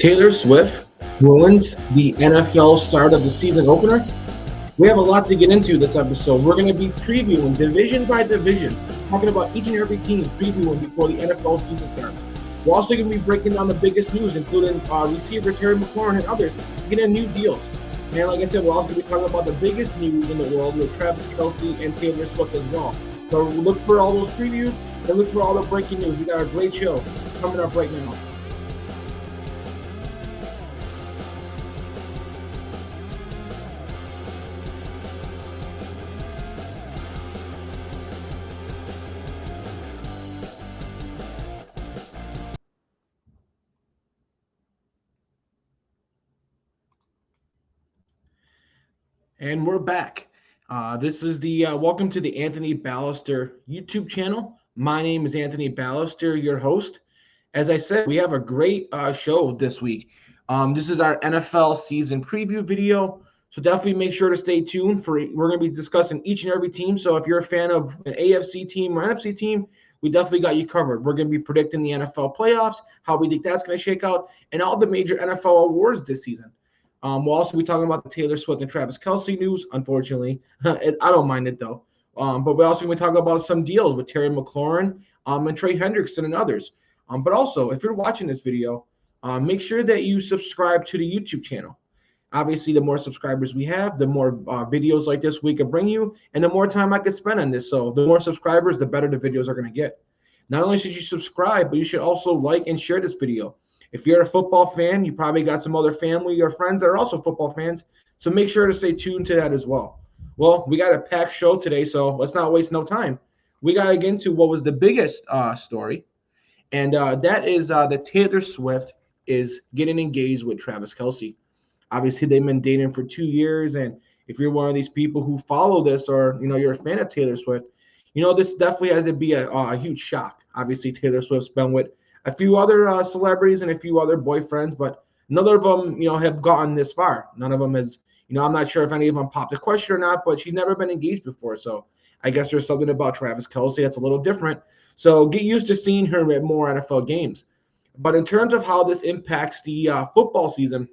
Taylor Swift ruins the NFL start of the season opener. We have a lot to get into this episode. We're going to be previewing division by division, talking about each and every team previewing before the NFL season starts. We're also going to be breaking down the biggest news, including receiver Terry McLaurin and others getting new deals. And like I said, we're also going to be talking about the biggest news in the world with Travis Kelce and Taylor Swift as well. So look for all those previews and look for all the breaking news. We got a great show coming up right now. And we're back. This is the welcome to the Anthony Balester YouTube channel. My name is Anthony Balester, your host. As I said, we have a great show this week. This is our NFL season preview video, so definitely make sure to stay tuned. We're going to be discussing each and every team. So if you're a fan of an AFC team or NFC team, we definitely got you covered. We're going to be predicting the NFL playoffs, how we think that's going to shake out, and all the major NFL awards this season. We'll also be talking about the Taylor Swift and Travis Kelce news, unfortunately. I don't mind it, though. But we're also going to be talking about some deals with Terry McLaurin and Trey Hendrickson and others. But also, if you're watching this video, make sure that you subscribe to the YouTube channel. Obviously, the more subscribers we have, the more videos like this we can bring you, and the more time I can spend on this. So the more subscribers, the better the videos are going to get. Not only should you subscribe, but you should also like and share this video. If you're a football fan, you probably got some other family or friends that are also football fans. So make sure to stay tuned to that as well. Well, we got a packed show today, so let's not waste no time. We got to get into what was the biggest story, and that is that Taylor Swift is getting engaged with Travis Kelce. Obviously, they've been dating for 2 years, and if you're one of these people who follow this or, you're a fan of Taylor Swift, this definitely has to be a huge shock. Obviously, Taylor Swift's been with a few other celebrities and a few other boyfriends, but none of them, have gotten this far. None of them has, I'm not sure if any of them popped the question or not, but she's never been engaged before. So I guess there's something about Travis Kelce that's a little different. So get used to seeing her at more NFL games. But in terms of how this impacts the football season,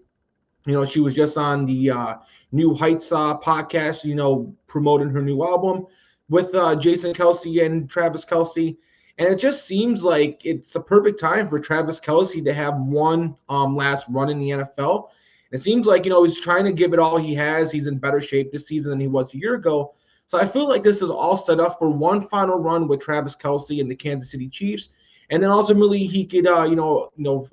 she was just on the New Heights podcast, promoting her new album with Jason Kelce and Travis Kelce. And it just seems like it's a perfect time for Travis Kelce to have one last run in the NFL. It seems like, he's trying to give it all he has. He's in better shape this season than he was a year ago. So I feel like this is all set up for one final run with Travis Kelce and the Kansas City Chiefs. And then ultimately he could,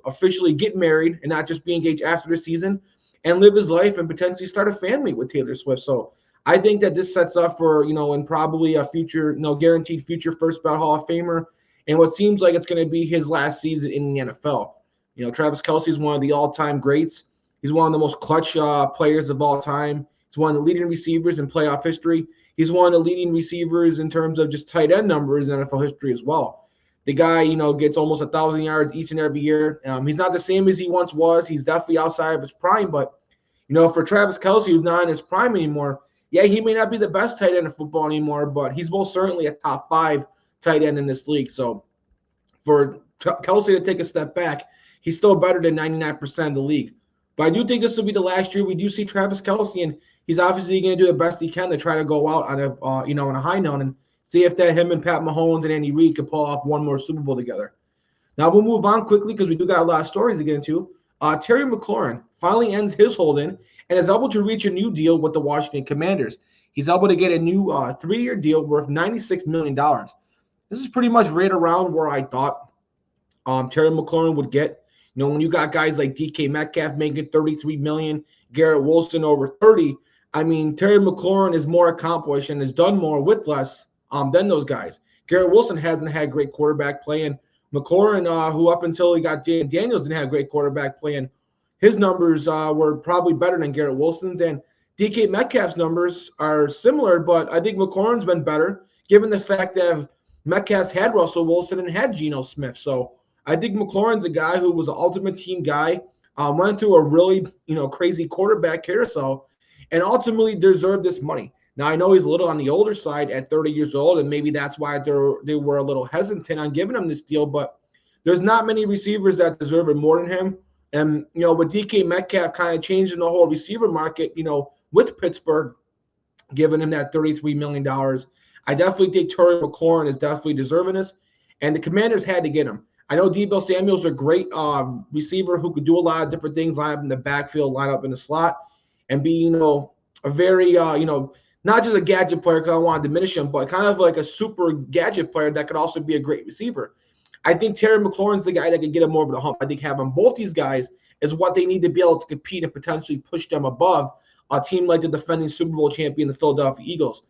officially get married and not just be engaged after the season and live his life and potentially start a family with Taylor Swift. So I think that this sets up for, and probably a future, guaranteed future first ballot Hall of Famer. And what seems like it's going to be his last season in the NFL. Travis Kelce is one of the all-time greats. He's one of the most clutch players of all time. He's one of the leading receivers in playoff history. He's one of the leading receivers in terms of just tight end numbers in NFL history as well. The guy, gets almost 1,000 yards each and every year. He's not the same as he once was. He's definitely outside of his prime. But, for Travis Kelce, who's not in his prime anymore, yeah, he may not be the best tight end in football anymore, but he's most certainly a top 5 tight end in this league. So for Kelce to take a step back, he's still better than 99% of the league. But I do think this will be the last year we do see Travis Kelce, and he's obviously going to do the best he can to try to go out on a on a high note and see if that him and Pat Mahomes and Andy Reid can pull off one more Super Bowl together. Now we'll move on quickly because we do got a lot of stories to get into. Terry McLaurin finally ends his holding and is able to reach a new deal with the Washington Commanders. He's able to get a new 3-year deal worth $96 million. This is pretty much right around where I thought Terry McLaurin would get. When you got guys like DK Metcalf making $33 million, Garrett Wilson over 30, I mean, Terry McLaurin is more accomplished and has done more with less than those guys. Garrett Wilson hasn't had great quarterback play, and McLaurin, who up until he got Daniels didn't have great quarterback play, and his numbers were probably better than Garrett Wilson's, and DK Metcalf's numbers are similar, but I think McLaurin's been better given the fact that Metcalf's had Russell Wilson and had Geno Smith. So I think McLaurin's a guy who was an ultimate team guy, went through a really, crazy quarterback carousel, and ultimately deserved this money. Now, I know he's a little on the older side at 30 years old, and maybe that's why they were a little hesitant on giving him this deal, but there's not many receivers that deserve it more than him. And, with DK Metcalf kind of changing the whole receiver market, with Pittsburgh, giving him that $33 million, I definitely think Terry McLaurin is definitely deserving this. And the Commanders had to get him. I know Deebo Samuel's a great receiver who could do a lot of different things, line up in the backfield, line up in the slot, and be, a very, not just a gadget player because I don't want to diminish him, but kind of like a super gadget player that could also be a great receiver. I think Terry McLaurin's the guy that can get him over the hump. I think having both these guys is what they need to be able to compete and potentially push them above a team like the defending Super Bowl champion, the Philadelphia Eagles.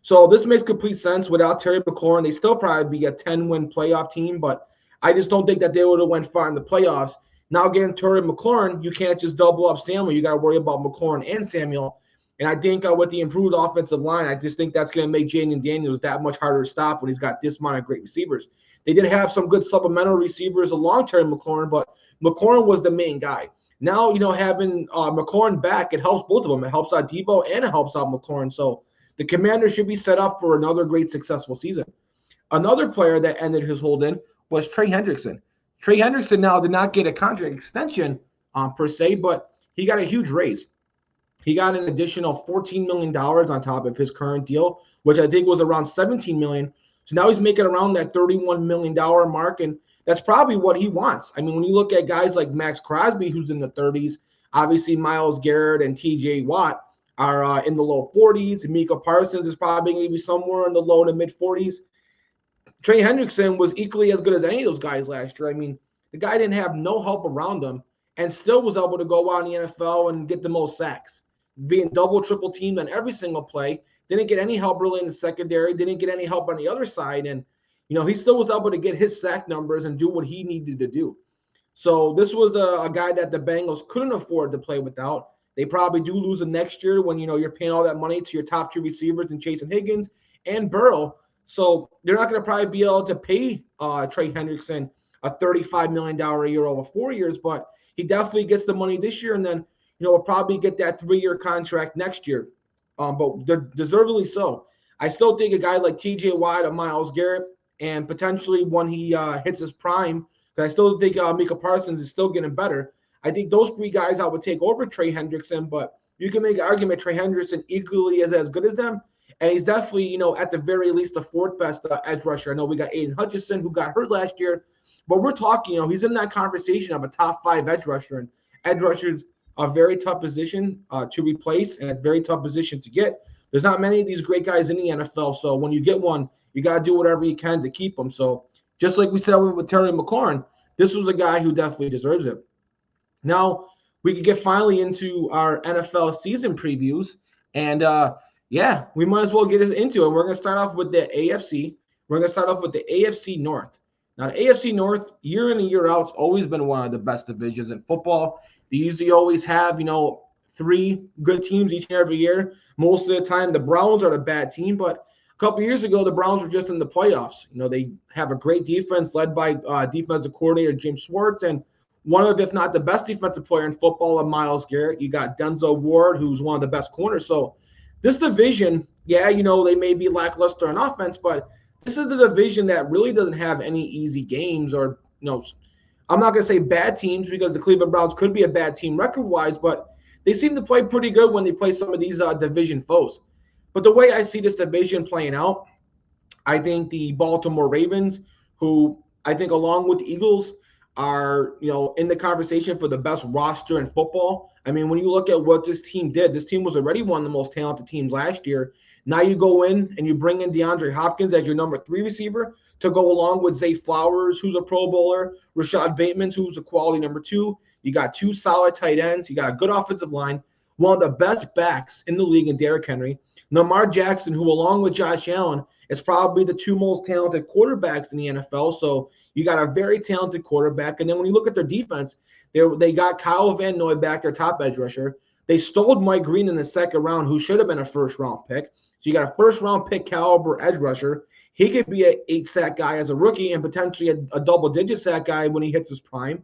So this makes complete sense. Without Terry McLaurin, they still probably be a 10-win playoff team, but I just don't think that they would have went far in the playoffs. Now, again, Terry McLaurin, you can't just double up Samuel. You got to worry about McLaurin and Samuel. And I think with the improved offensive line, I just think that's going to make Jaden Daniels that much harder to stop when he's got this amount of great receivers. They did have some good supplemental receivers along Terry McLaurin, but McLaurin was the main guy. Now, having McLaurin back, it helps both of them. It helps out Deebo and it helps out McLaurin. So the Commanders should be set up for another great successful season. Another player that ended his hold-in was Trey Hendrickson. Trey Hendrickson now did not get a contract extension per se, but he got a huge raise. He got an additional $14 million on top of his current deal, which I think was around $17 million. So now he's making around that $31 million mark, and that's probably what he wants. I mean, when you look at guys like Max Crosby, who's in the 30s, obviously Myles Garrett and T.J. Watt are in the low 40s. Micah Parsons is probably going to be somewhere in the low to mid 40s. Trey Hendrickson was equally as good as any of those guys last year. I mean, the guy didn't have no help around him and still was able to go out in the NFL and get the most sacks, being double, triple teamed on every single play. Didn't get any help really in the secondary, didn't get any help on the other side. And, he still was able to get his sack numbers and do what he needed to do. So this was a guy that the Bengals couldn't afford to play without. They probably do lose him next year when, you're paying all that money to your top two receivers in Chase and Higgins and Burrow. So they're not going to probably be able to pay Trey Hendrickson a $35 million a year over 4 years, but he definitely gets the money this year, and then, we'll probably get that 3-year contract next year. But they're deservedly so. I still think a guy like T.J. Watt or Myles Garrett, and potentially when he hits his prime, because I still think Micah Parsons is still getting better. I think those three guys I would take over Trey Hendrickson, but you can make an argument Trey Hendrickson equally is as good as them. And he's definitely, at the very least, the fourth best edge rusher. I know we got Aiden Hutchinson, who got hurt last year, but we're talking, he's in that conversation of a top 5 edge rusher. And edge rushers are a very tough position to replace and a very tough position to get. There's not many of these great guys in the NFL, so when you get one, you got to do whatever you can to keep them. So just like we said with Terry McLaurin, this was a guy who definitely deserves it. Now, we can get finally into our NFL season previews. And, we might as well get into it. We're going to start off with the AFC. We're going to start off with the AFC North. Now, the AFC North, year in and year out, has always been one of the best divisions in football. They usually always have, 3 good teams each and every year. Most of the time, the Browns are the bad team, but a couple years ago, the Browns were just in the playoffs. They have a great defense led by defensive coordinator Jim Schwartz, and one of, if not the best defensive player in football, Myles Garrett. You got Denzel Ward, who's one of the best corners. So this division, they may be lackluster on offense, but this is the division that really doesn't have any easy games or, I'm not going to say bad teams because the Cleveland Browns could be a bad team record-wise, but they seem to play pretty good when they play some of these division foes. But the way I see this division playing out, I think the Baltimore Ravens, who I think along with the Eagles are, in the conversation for the best roster in football. I mean, when you look at what this team did, this team was already one of the most talented teams last year. Now you go in and you bring in DeAndre Hopkins as your number 3 receiver to go along with Zay Flowers, who's a Pro Bowler, Rashad Bateman, who's a quality number 2. You got 2 solid tight ends. You got a good offensive line, one of the best backs in the league in Derrick Henry. Lamar Jackson, who along with Josh Allen is probably the 2 most talented quarterbacks in the NFL. So you got a very talented quarterback. And then when you look at their defense, they got Kyle Van Noy back, their top edge rusher. They stole Mike Green in the second round, who should have been a first-round pick. So you got a first-round pick caliber edge rusher. He could be an 8-sack guy as a rookie and potentially a double-digit sack guy when he hits his prime.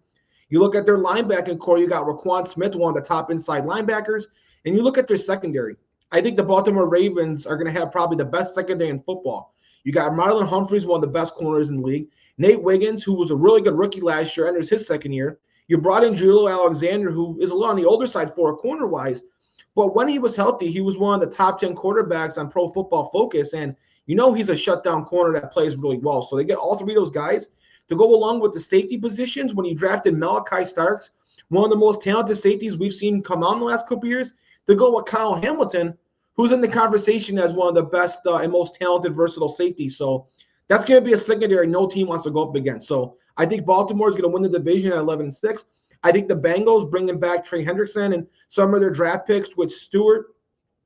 You look at their linebacking core, you got Raquan Smith, one of the top inside linebackers, and you look at their secondary. I think the Baltimore Ravens are going to have probably the best secondary in football. You got Marlon Humphreys, one of the best corners in the league. Nate Wiggins, who was a really good rookie last year, enters his second year. You brought in Julio Alexander, who is a little on the older side for a corner-wise. But when he was healthy, he was one of the top 10 quarterbacks on Pro Football Focus. And he's a shutdown corner that plays really well. So they get all three of those guys to go along with the safety positions. When you drafted Malachi Starks, one of the most talented safeties we've seen come out in the last couple of years, to go with Kyle Hamilton, who's in the conversation as one of the best and most talented versatile safeties. So that's going to be a secondary no team wants to go up against. So I think Baltimore is going to win the division at 11-6. I think the Bengals bringing back Trey Hendrickson and some of their draft picks with Stewart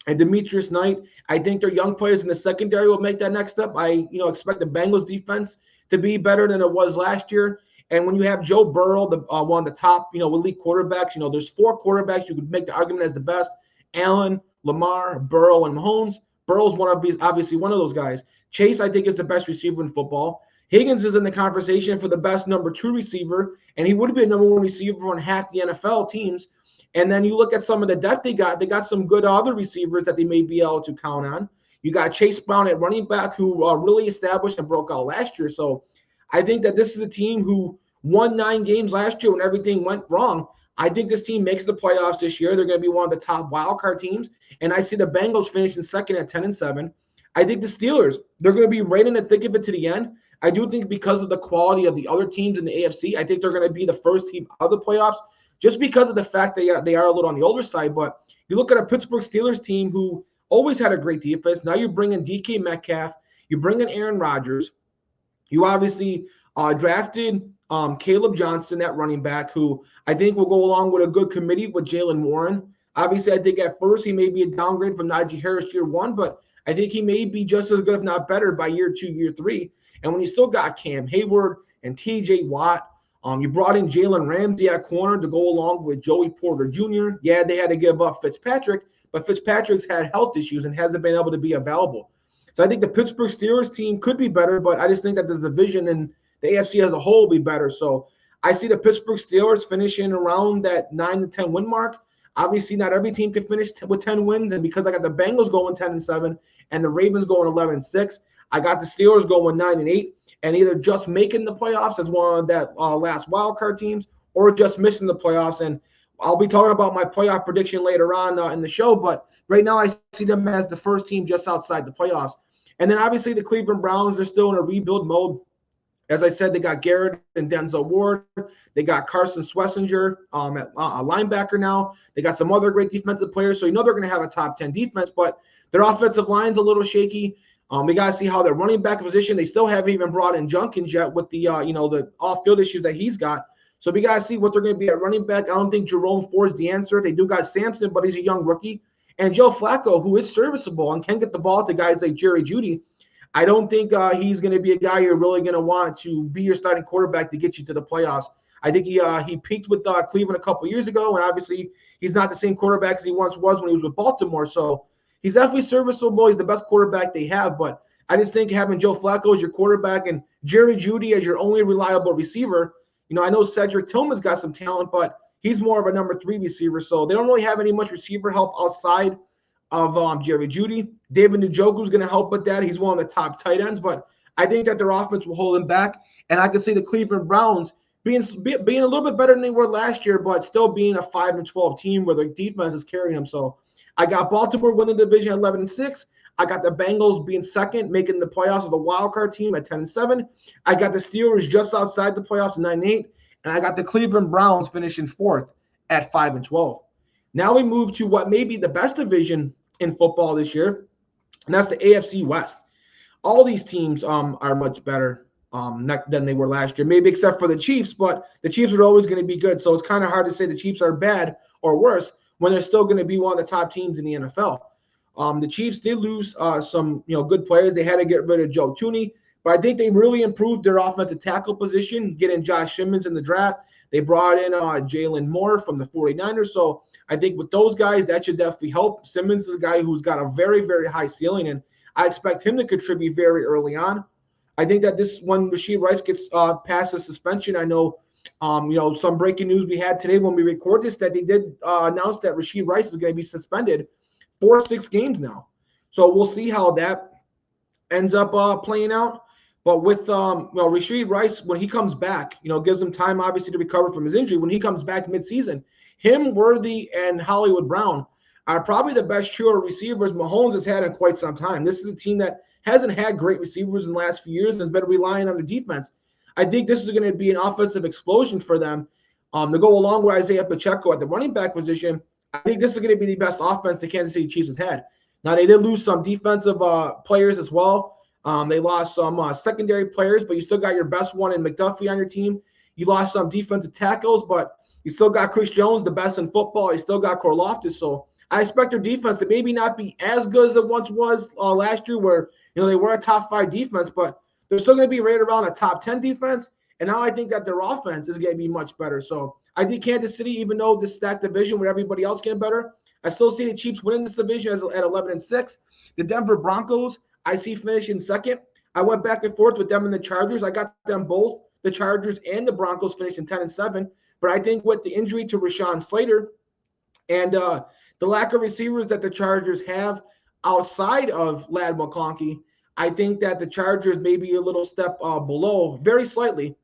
and Demetrius Knight. I think their young players in the secondary will make that next step. I expect the Bengals defense to be better than it was last year. And when you have Joe Burrow, one of the top, elite quarterbacks, there's 4 quarterbacks you could make the argument as the best: Allen, Lamar, Burrow, and Mahomes. Burrow's obviously one of those guys. Chase, I think, is the best receiver in football. Higgins is in the conversation for the best number 2 receiver, and he would be a number 1 receiver on half the NFL teams. And then you look at some of the depth they got some good other receivers that they may be able to count on. You got Chase Brown at running back, who really established and broke out last year. So I think that this is a team who won 9 games last year when everything went wrong. I think this team makes the playoffs this year. They're going to be one of the top wildcard teams. And I see the Bengals finishing second at 10-7. I think the Steelers, they're going to be right in the thick of it to the end. I do think because of the quality of the other teams in the AFC, I think they're going to be the first team out of the playoffs just because of the fact they are a little on the older side. But you look at a Pittsburgh Steelers team who always had a great defense. Now you bring in DK Metcalf. You bring in Aaron Rodgers. You obviously drafted Caleb Johnson at running back, who I think will go along with a good committee with Jalen Warren. Obviously, I think at first he may be a downgrade from Najee Harris year 1, but I think he may be just as good, if not better, by year 2, year 3. And when you still got Cam Hayward and TJ Watt, you brought in Jalen Ramsey at corner to go along with Joey Porter Jr. Yeah, they had to give up Fitzpatrick, but Fitzpatrick's had health issues and hasn't been able to be available. So I think the Pittsburgh Steelers team could be better, but I just think that the division and the AFC as a whole will be better. So I see the Pittsburgh Steelers finishing around that 9-10 win mark. Obviously, not every team can finish with 10 wins, and because I got the Bengals going 10-7 and the Ravens going 11-6, I got the Steelers going 9-8, and either just making the playoffs as one of that last wild card teams, or just missing the playoffs. And I'll be talking about my playoff prediction later on in the show, but right now I see them as the first team just outside the playoffs. And then obviously the Cleveland Browns are still in a rebuild mode. As I said, they got Garrett and Denzel Ward. They got Carson Schlesinger at a linebacker now. They got some other great defensive players, so they're going to have a top 10 defense, but their offensive line's a little shaky. We got to see how their running back position. They still haven't even brought in Junkins yet with the the off-field issues that he's got. So we got to see what they're going to be at running back. I don't think Jerome Ford's the answer. They do got Sampson, but he's a young rookie. And Joe Flacco, who is serviceable and can get the ball to guys like Jerry Jeudy, I don't think he's going to be a guy you're really going to want to be your starting quarterback to get you to the playoffs. I think he peaked with Cleveland a couple years ago, and obviously he's not the same quarterback as he once was when he was with Baltimore. So he's definitely serviceable. He's the best quarterback they have, but I just think having Joe Flacco as your quarterback and Jerry Jeudy as your only reliable receiver, I know Cedric Tillman's got some talent, but he's more of a number 3 receiver, so they don't really have any much receiver help outside of Jerry Jeudy. David Njoku's going to help with that. He's one of the top tight ends, but I think that their offense will hold him back. And I can see the Cleveland Browns being a little bit better than they were last year, but still being a 5-12 team where their defense is carrying them. So I got Baltimore winning the division at 11-6. I got the Bengals being second, making the playoffs as a wild card team at 10-7. I got the Steelers just outside the playoffs at 9-8, and I got the Cleveland Browns finishing fourth at 5-12. Now we move to what may be the best division in football this year, and that's the AFC West. All these teams are much better than they were last year, maybe except for the Chiefs, but the Chiefs are always going to be good, so it's kind of hard to say the Chiefs are bad or worse when they're still going to be one of the top teams in the NFL. The Chiefs did lose some good players. They had to get rid of Joe Thuney, but I think they really improved their offensive tackle position, getting Josh Simmons in the draft. They brought in Jalen Moore from the 49ers, so I think with those guys, that should definitely help. Simmons is a guy who's got a very, very high ceiling, and I expect him to contribute very early on. I think that when Rashee Rice gets past the suspension, I know, some breaking news we had today when we record this, that they did announce that Rashee Rice is going to be suspended for 6 games now. So we'll see how that ends up playing out. But with Rashee Rice, when he comes back, gives him time obviously to recover from his injury. When he comes back midseason, him, Worthy, and Hollywood Brown are probably the best trio of receivers Mahomes has had in quite some time. This is a team that hasn't had great receivers in the last few years and has been relying on the defense. I think this is going to be an offensive explosion for them to go along with Isaiah Pacheco at the running back position. I think this is going to be the best offense the Kansas City Chiefs has had. Now, they did lose some defensive players as well. They lost some secondary players, but you still got your best one in McDuffie on your team. You lost some defensive tackles, but you still got Chris Jones, the best in football. You still got Karlaftis. So I expect their defense to maybe not be as good as it once was last year, where they were a top 5 defense, but they're still going to be right around a top 10 defense. And now I think that their offense is going to be much better. So I think Kansas City, even though this stacked division with everybody else getting better, I still see the Chiefs winning this division at 11-6. The Denver Broncos, I see finishing second. I went back and forth with them and the Chargers. I got them both, the Chargers and the Broncos, finishing 10-7. But I think with the injury to Rashawn Slater and the lack of receivers that the Chargers have outside of Ladd McConkey, I think that the Chargers may be a little step below, very slightly,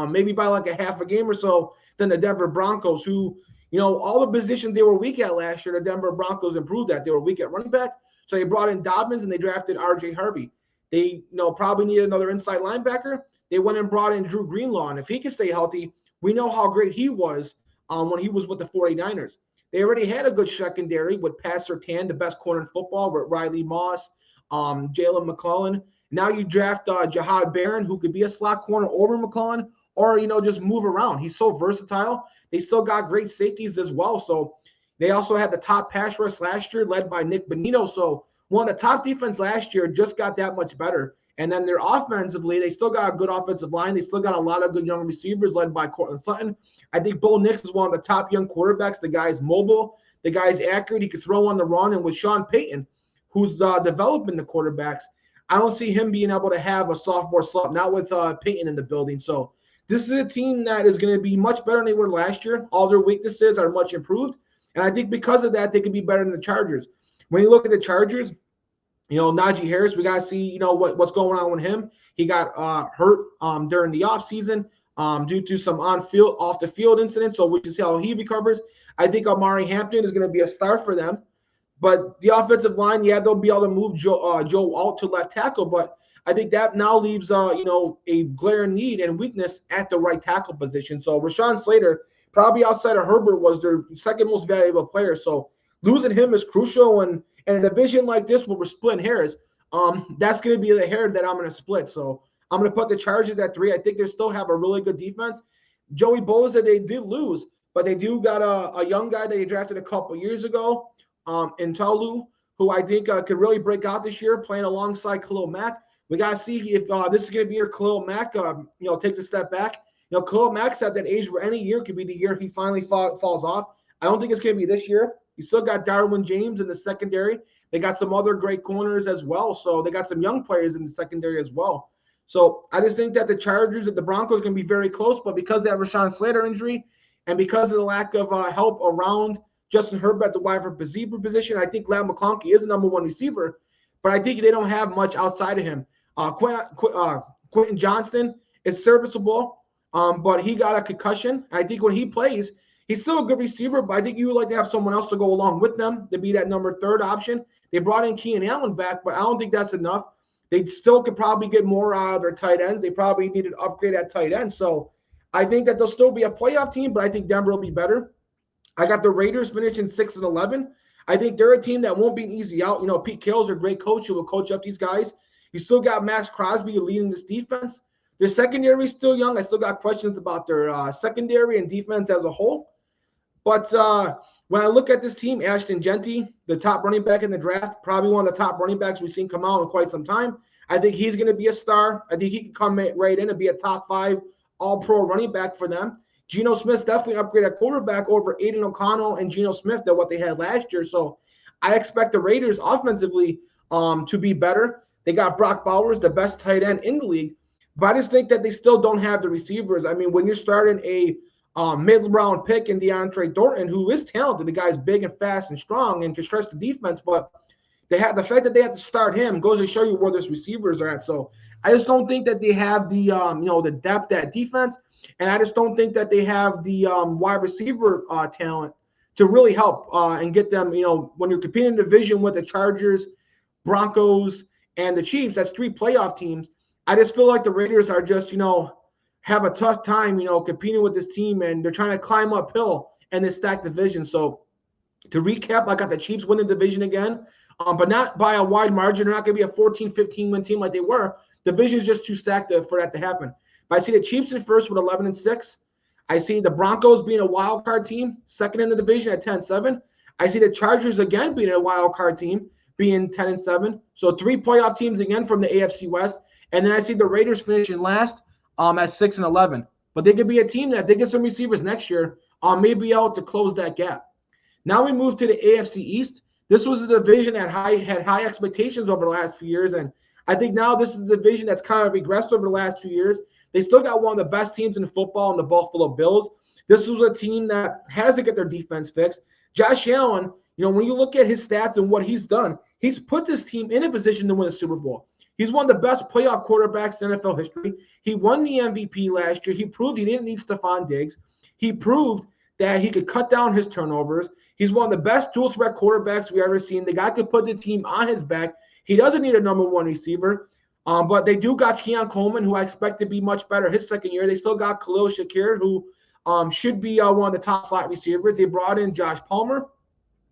maybe by like a half a game or so, than the Denver Broncos, who, all the positions they were weak at last year, the Denver Broncos improved that. They were weak at running back, so they brought in Dobbins and they drafted R.J. Harvey. They, probably needed another inside linebacker. They went and brought in Drew Greenlaw, and if he can stay healthy, we know how great he was when he was with the 49ers. They already had a good secondary with Pat Surtain, the best corner in football, with Riley Moss, Jalen McLaurin. Now you draft Jahad Barron, who could be a slot corner over McLaurin, or, just move around. He's so versatile. They still got great safeties as well. So they also had the top pass rush last year, led by Nick Bonito. So one of the top defense last year just got that much better. And then their offensively, they still got a good offensive line. They still got a lot of good young receivers led by Cortland Sutton. I think Bo Nix is one of the top young quarterbacks. The guy's mobile. The guy's accurate. He could throw on the run. And with Sean Payton, who's developing the quarterbacks, I don't see him being able to have a sophomore slump, not with Payton in the building. So this is a team that is going to be much better than they were last year. All their weaknesses are much improved. And I think because of that, they could be better than the Chargers. When you look at the Chargers, Najee Harris, we got to see, what's going on with him. He got hurt during the offseason due to some off the field incidents. So we can see how he recovers. I think Amari Hampton is going to be a star for them. But the offensive line, they'll be able to move Joe out to left tackle. But I think that now leaves, a glaring need and weakness at the right tackle position. So Rashawn Slater, probably outside of Herbert, was their second most valuable player. So losing him is crucial. And in a division like this where we're splitting hairs, that's going to be the hair that I'm going to split. So I'm going to put the Chargers at 3. I think they still have a really good defense. Joey Bosa, they did lose, but they do got a young guy that they drafted a couple years ago, in Tolu, who I think could really break out this year, playing alongside Khalil Mack. We got to see if this is going to be your Khalil Mack, takes a step back. Khalil Mack's at that age where any year could be the year he finally falls off. I don't think it's going to be this year. You still got Darwin James in the secondary. They got some other great corners as well. So they got some young players in the secondary as well. So I just think that the Chargers and the Broncos are going to be very close. But because of that Rashawn Slater injury and because of the lack of help around Justin Herbert at the wide receiver position, I think Ladd McConkey is the number 1 receiver. But I think they don't have much outside of him. Quentin Johnston is serviceable, but he got a concussion. I think when he plays, he's still a good receiver, but I think you would like to have someone else to go along with them to be that number 3rd option. They brought in Keenan Allen back, but I don't think that's enough. They still could probably get more out of their tight ends. They probably need an upgrade at tight end. So I think that they'll still be a playoff team, but I think Denver will be better. I got the Raiders finishing 6-11. I think they're a team that won't be an easy out. Pete Carroll's a great coach who will coach up these guys. You still got Max Crosby leading this defense. Their secondary is still young. I still got questions about their secondary and defense as a whole. But when I look at this team, Ashton Genty, the top running back in the draft, probably one of the top running backs we've seen come out in quite some time. I think he's going to be a star. I think he can come right in and be a top 5 all-pro running back for them. Geno Smith's definitely upgraded at quarterback over Aiden O'Connell and Geno Smith than what they had last year. So I expect the Raiders offensively to be better. They got Brock Bowers, the best tight end in the league. But I just think that they still don't have the receivers. I mean, when you're starting a mid-round pick in DeAndre Thornton, who is talented, the guy's big and fast and strong and can stretch the defense, but the fact that they have to start him goes to show you where those receivers are at. So I just don't think that they have the the depth at defense, and I just don't think that they have the wide receiver talent to really help and get them. When you're competing in the division with the Chargers, Broncos, and the Chiefs, that's 3 playoff teams. I just feel like the Raiders are just have a tough time competing with this team, and they're trying to climb uphill in this stacked division. So to recap, I got the Chiefs winning the division again, but not by a wide margin. They're not going to be a 14-15 win team like they were. The division is just too stacked for that to happen. But I see the Chiefs in first with 11-6. I see the Broncos being a wild card team, second in the division at 10-7. I see the Chargers again being a wild card team, being 10-7. So 3 playoff teams again from the AFC West. And then I see the Raiders finishing last at 6-11. But they could be a team that they get some receivers next year, may be able to close that gap. Now we move to the AFC East. This was a division that had high expectations over the last few years, and I think now this is a division that's kind of regressed over the last few years. They still got one of the best teams in football in the Buffalo Bills. This was a team that has to get their defense fixed. Josh Allen, when you look at his stats and what he's done, he's put this team in a position to win a Super Bowl. He's one of the best playoff quarterbacks in NFL history. He won the MVP last year. He proved he didn't need Stephon Diggs. He proved that he could cut down his turnovers. He's one of the best dual threat quarterbacks we've ever seen. The guy could put the team on his back. He doesn't need a number 1 receiver, but they do got Keon Coleman, who I expect to be much better his second year. They still got Khalil Shakir, who should be one of the top slot receivers. They brought in Josh Palmer.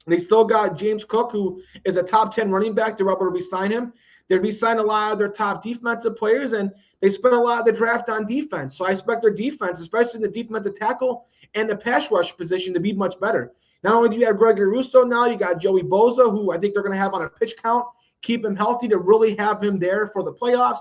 They still got James Cook, who is a top 10 running back. They're able to re-sign him. They re-signed a lot of their top defensive players, and they spent a lot of the draft on defense. So I expect their defense, especially the defensive tackle and the pass rush position, to be much better. Not only do you have Gregory Rousseau now, you got Joey Bosa, who I think they're going to have on a pitch count, keep him healthy to really have him there for the playoffs.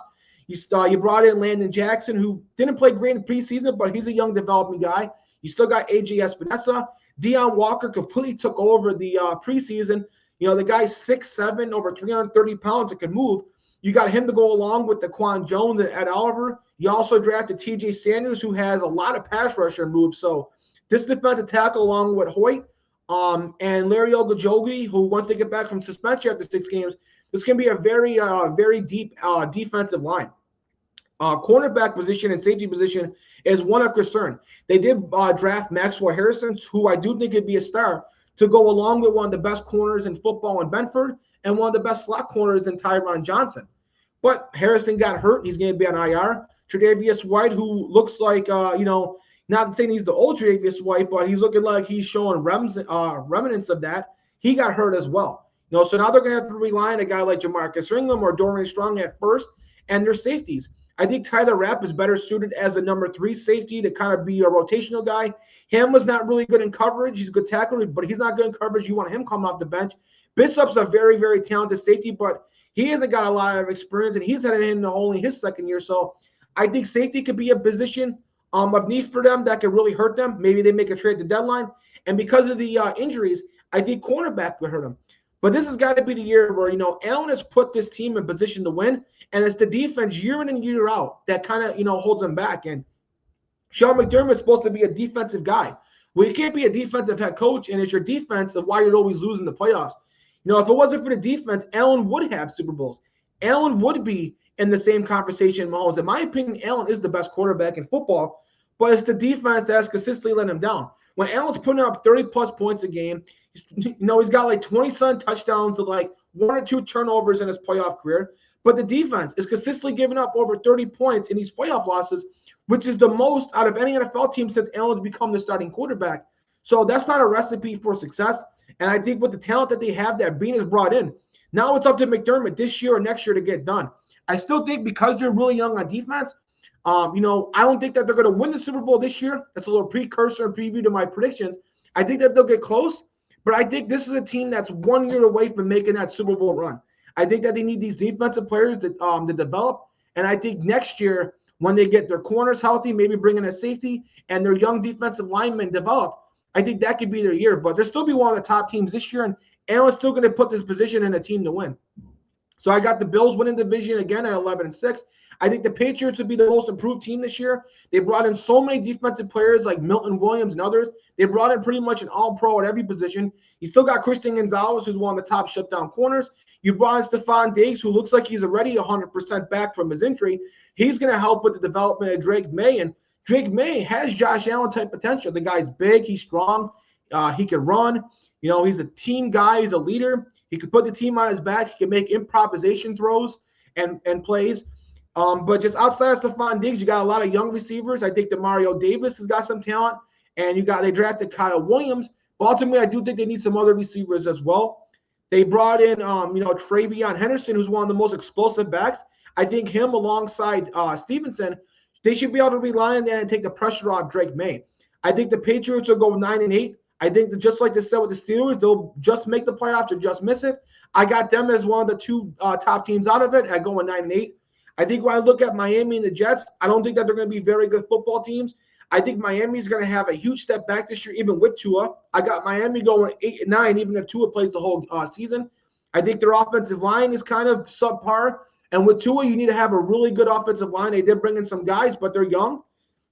You brought in Landon Jackson, who didn't play great in the preseason, but he's a young developing guy. You still got A.J. Espinosa. Deion Walker completely took over the preseason. The guy's 6'7", over 330 pounds that can move. You got him to go along with Daquan Jones and Ed Oliver. You also drafted T.J. Sanders, who has a lot of pass rusher moves. So this defensive tackle, along with Hoyt and Larry Ogunjobi, who once they get back from suspension after 6 games, this can be a very deep defensive line. Cornerback position and safety position is one of concern. They did draft Maxwell Harrison, who I do think could be a star, to go along with one of the best corners in football in Benford and one of the best slot corners in Tyron Johnson. But Harrison got hurt. He's going to be on IR. Tre'Davious White, who looks like, not saying he's the old Tre'Davious White, but he's looking like he's showing remnants of that. He got hurt as well. So now they're going to have to rely on a guy like Jamarcus Ingram or Dorian Strong at first and their safeties. I think Tyler Rapp is better suited as a number 3 safety to kind of be a rotational guy. Ham was not really good in coverage. He's a good tackler, but he's not good in coverage. You want him coming off the bench. Bishop's a very, very talented safety, but he hasn't got a lot of experience, and he's headed into only his second year. So I think safety could be a position of need for them that could really hurt them. Maybe they make a trade at the deadline. And because of the injuries, I think cornerback would hurt them. But this has got to be the year where, Allen has put this team in position to win, and it's the defense year in and year out that kind of, holds them back. And Sean McDermott's supposed to be a defensive guy. Well, you can't be a defensive head coach, and it's your defense of why you're always losing the playoffs. If it wasn't for the defense, Allen would have Super Bowls. Allen would be in the same conversation Mahomes. In my opinion, Allen is the best quarterback in football, but it's the defense that's consistently letting him down. When Allen's putting up 30-plus points a game, he's got like 20-some touchdowns to like 1 or 2 turnovers in his playoff career, but the defense is consistently giving up over 30 points in these playoff losses, which is the most out of any NFL team since Allen's become the starting quarterback. So that's not a recipe for success. And I think with the talent that they have that Bean has brought in, now it's up to McDermott this year or next year to get done. I still think because they're really young on defense, I don't think that they're going to win the Super Bowl this year. That's a little precursor and preview to my predictions. I think that they'll get close, but I think this is a team that's 1 year away from making that Super Bowl run. I think that they need these defensive players to develop, and I think next year when they get their corners healthy, maybe bring in a safety, and their young defensive linemen develop, I think that could be their year. But they'll still be one of the top teams this year, and Allen's still going to put this position in a team to win. So I got the Bills winning the division again at 11-6. I think the Patriots would be the most improved team this year. They brought in so many defensive players like Milton Williams and others. They brought in pretty much an all-pro at every position. You still got Christian Gonzalez, who's one of the top shutdown corners. You brought in Stephon Diggs, who looks like he's already 100% back from his injury. He's going to help with the development of Drake May. And Drake May has Josh Allen type potential. The guy's big, he's strong, he can run. He's a team guy, he's a leader. He could put the team on his back. He can make improvisation throws and plays. But just outside of Stephon Diggs, you got a lot of young receivers. I think that Mario Davis has got some talent, and they drafted Kyle Williams. But ultimately, I do think they need some other receivers as well. They brought in, Travion Henderson, who's one of the most explosive backs. I think him alongside Stevenson, they should be able to rely on that and take the pressure off Drake May. I think the Patriots will go 9-8. I think that just like they said with the Steelers, they'll just make the playoffs or just miss it. I got them as one of the two top teams out of it at going 9-8. I think when I look at Miami and the Jets, I don't think that they're going to be very good football teams. I think Miami is going to have a huge step back this year, even with Tua. I got Miami going 8-9, even if Tua plays the whole season. I think their offensive line is kind of subpar. And with Tua, you need to have a really good offensive line. They did bring in some guys, but they're young.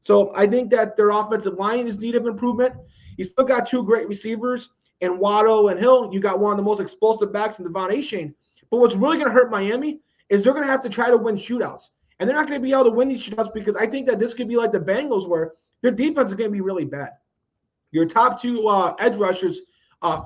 So I think that their offensive line is need of improvement. You still got two great receivers in Waddle and Hill. You got one of the most explosive backs in Devon Achane. But what's really going to hurt Miami is they're going to have to try to win shootouts. And they're not going to be able to win these shootouts because I think that this could be like the Bengals where their defense is going to be really bad. Your top two edge rushers,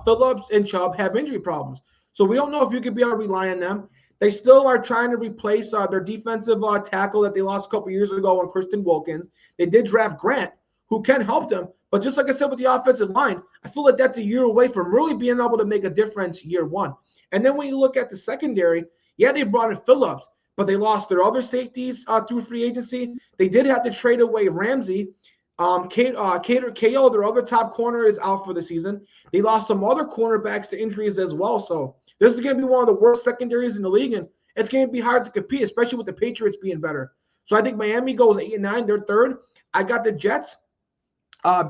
Phillips and Chubb, have injury problems. So we don't know if you could be able to rely on them. They still are trying to replace their defensive tackle that they lost a couple years ago on Christian Wilkins. They did draft Grant, who can help them. But just like I said with the offensive line, I feel like that's a year away from really being able to make a difference year one. And then when you look at the secondary, yeah, they brought in Phillips, but they lost their other safeties through free agency. They did have to trade away Ramsey. KO, their other top corner, is out for the season. They lost some other cornerbacks to injuries as well. So this is going to be one of the worst secondaries in the league, and it's going to be hard to compete, especially with the Patriots being better. So I think Miami goes 8-9. They're third. I got the Jets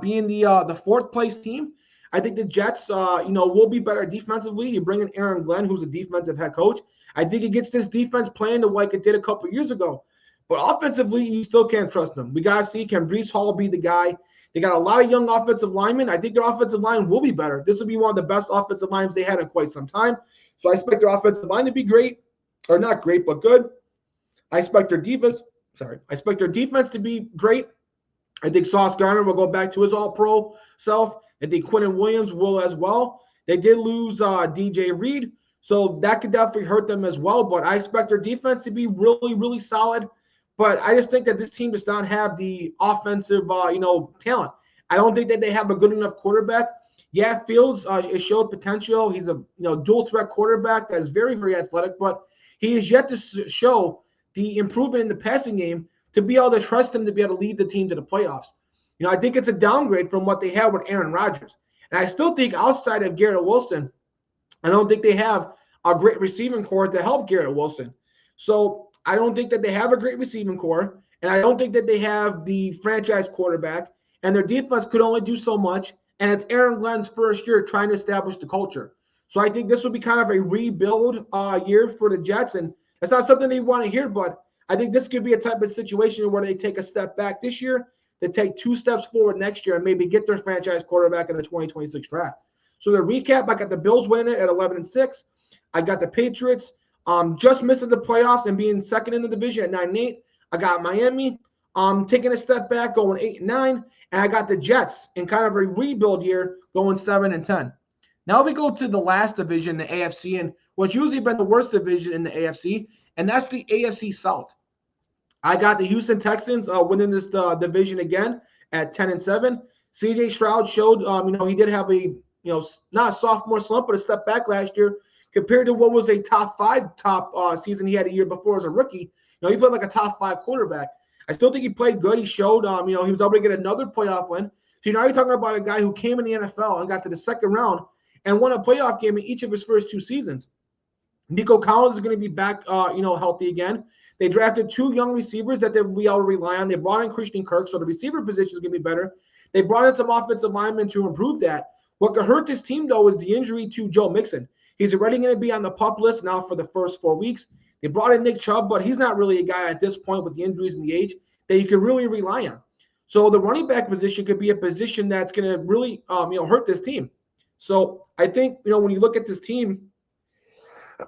being the fourth place team. I think the Jets, will be better defensively. You bring in Aaron Glenn, who's a defensive head coach. I think he gets this defense playing the like it did a couple years ago. But offensively, you still can't trust them. We got to see, can Breece Hall be the guy? They got a lot of young offensive linemen. I think their offensive line will be better. This will be one of the best offensive lines they had in quite some time. So I expect their offensive line to be great, or not great, but good. I expect their defense to be great. I think Sauce Gardner will go back to his all-pro self. I think Quinnen Williams will as well. They did lose DJ Reed, so that could definitely hurt them as well. But I expect their defense to be really, really solid. But I just think that this team does not have the offensive, talent. I don't think that they have a good enough quarterback. Yeah, Fields has showed potential. He's a dual threat quarterback that is very, very athletic, but he is yet to show the improvement in the passing game to be able to trust him to be able to lead the team to the playoffs. I think it's a downgrade from what they had with Aaron Rodgers. And I still think outside of Garrett Wilson, I don't think they have a great receiving core to help Garrett Wilson. So I don't think that they have a great receiving core, and I don't think that they have the franchise quarterback, and their defense could only do so much, and it's Aaron Glenn's first year trying to establish the culture. So I think this will be kind of a rebuild year for the Jets, and it's not something they want to hear, but I think this could be a type of situation where they take a step back this year, they take 2 steps forward next year, and maybe get their franchise quarterback in the 2026 draft. So the recap, I got the Bills winning it at 11-6. I got the Patriots just missing the playoffs and being second in the division at 9-8. I got Miami taking a step back, going 8-9. And I got the Jets in kind of a rebuild year, going 7-10. Now we go to the last division, the AFC, and what's usually been the worst division in the AFC, and that's the AFC South. I got the Houston Texans winning this division again at 10-7. CJ Stroud showed, he did have a, not a sophomore slump, but a step back last year compared to what was a top 5 season he had a year before as a rookie. He played like a top 5 quarterback. I still think he played good. He showed, he was able to get another playoff win. So now you're talking about a guy who came in the NFL and got to the second round and won a playoff game in each of his first 2 seasons. Nico Collins is going to be back, healthy again. They drafted 2 young receivers that we all rely on. They brought in Christian Kirk, so the receiver position is going to be better. They brought in some offensive linemen to improve that. What could hurt this team, though, is the injury to Joe Mixon. He's already going to be on the PUP list now for the first 4 weeks. They brought in Nick Chubb, but he's not really a guy at this point with the injuries and the age that you can really rely on. So the running back position could be a position that's going to really, hurt this team. So I think, when you look at this team,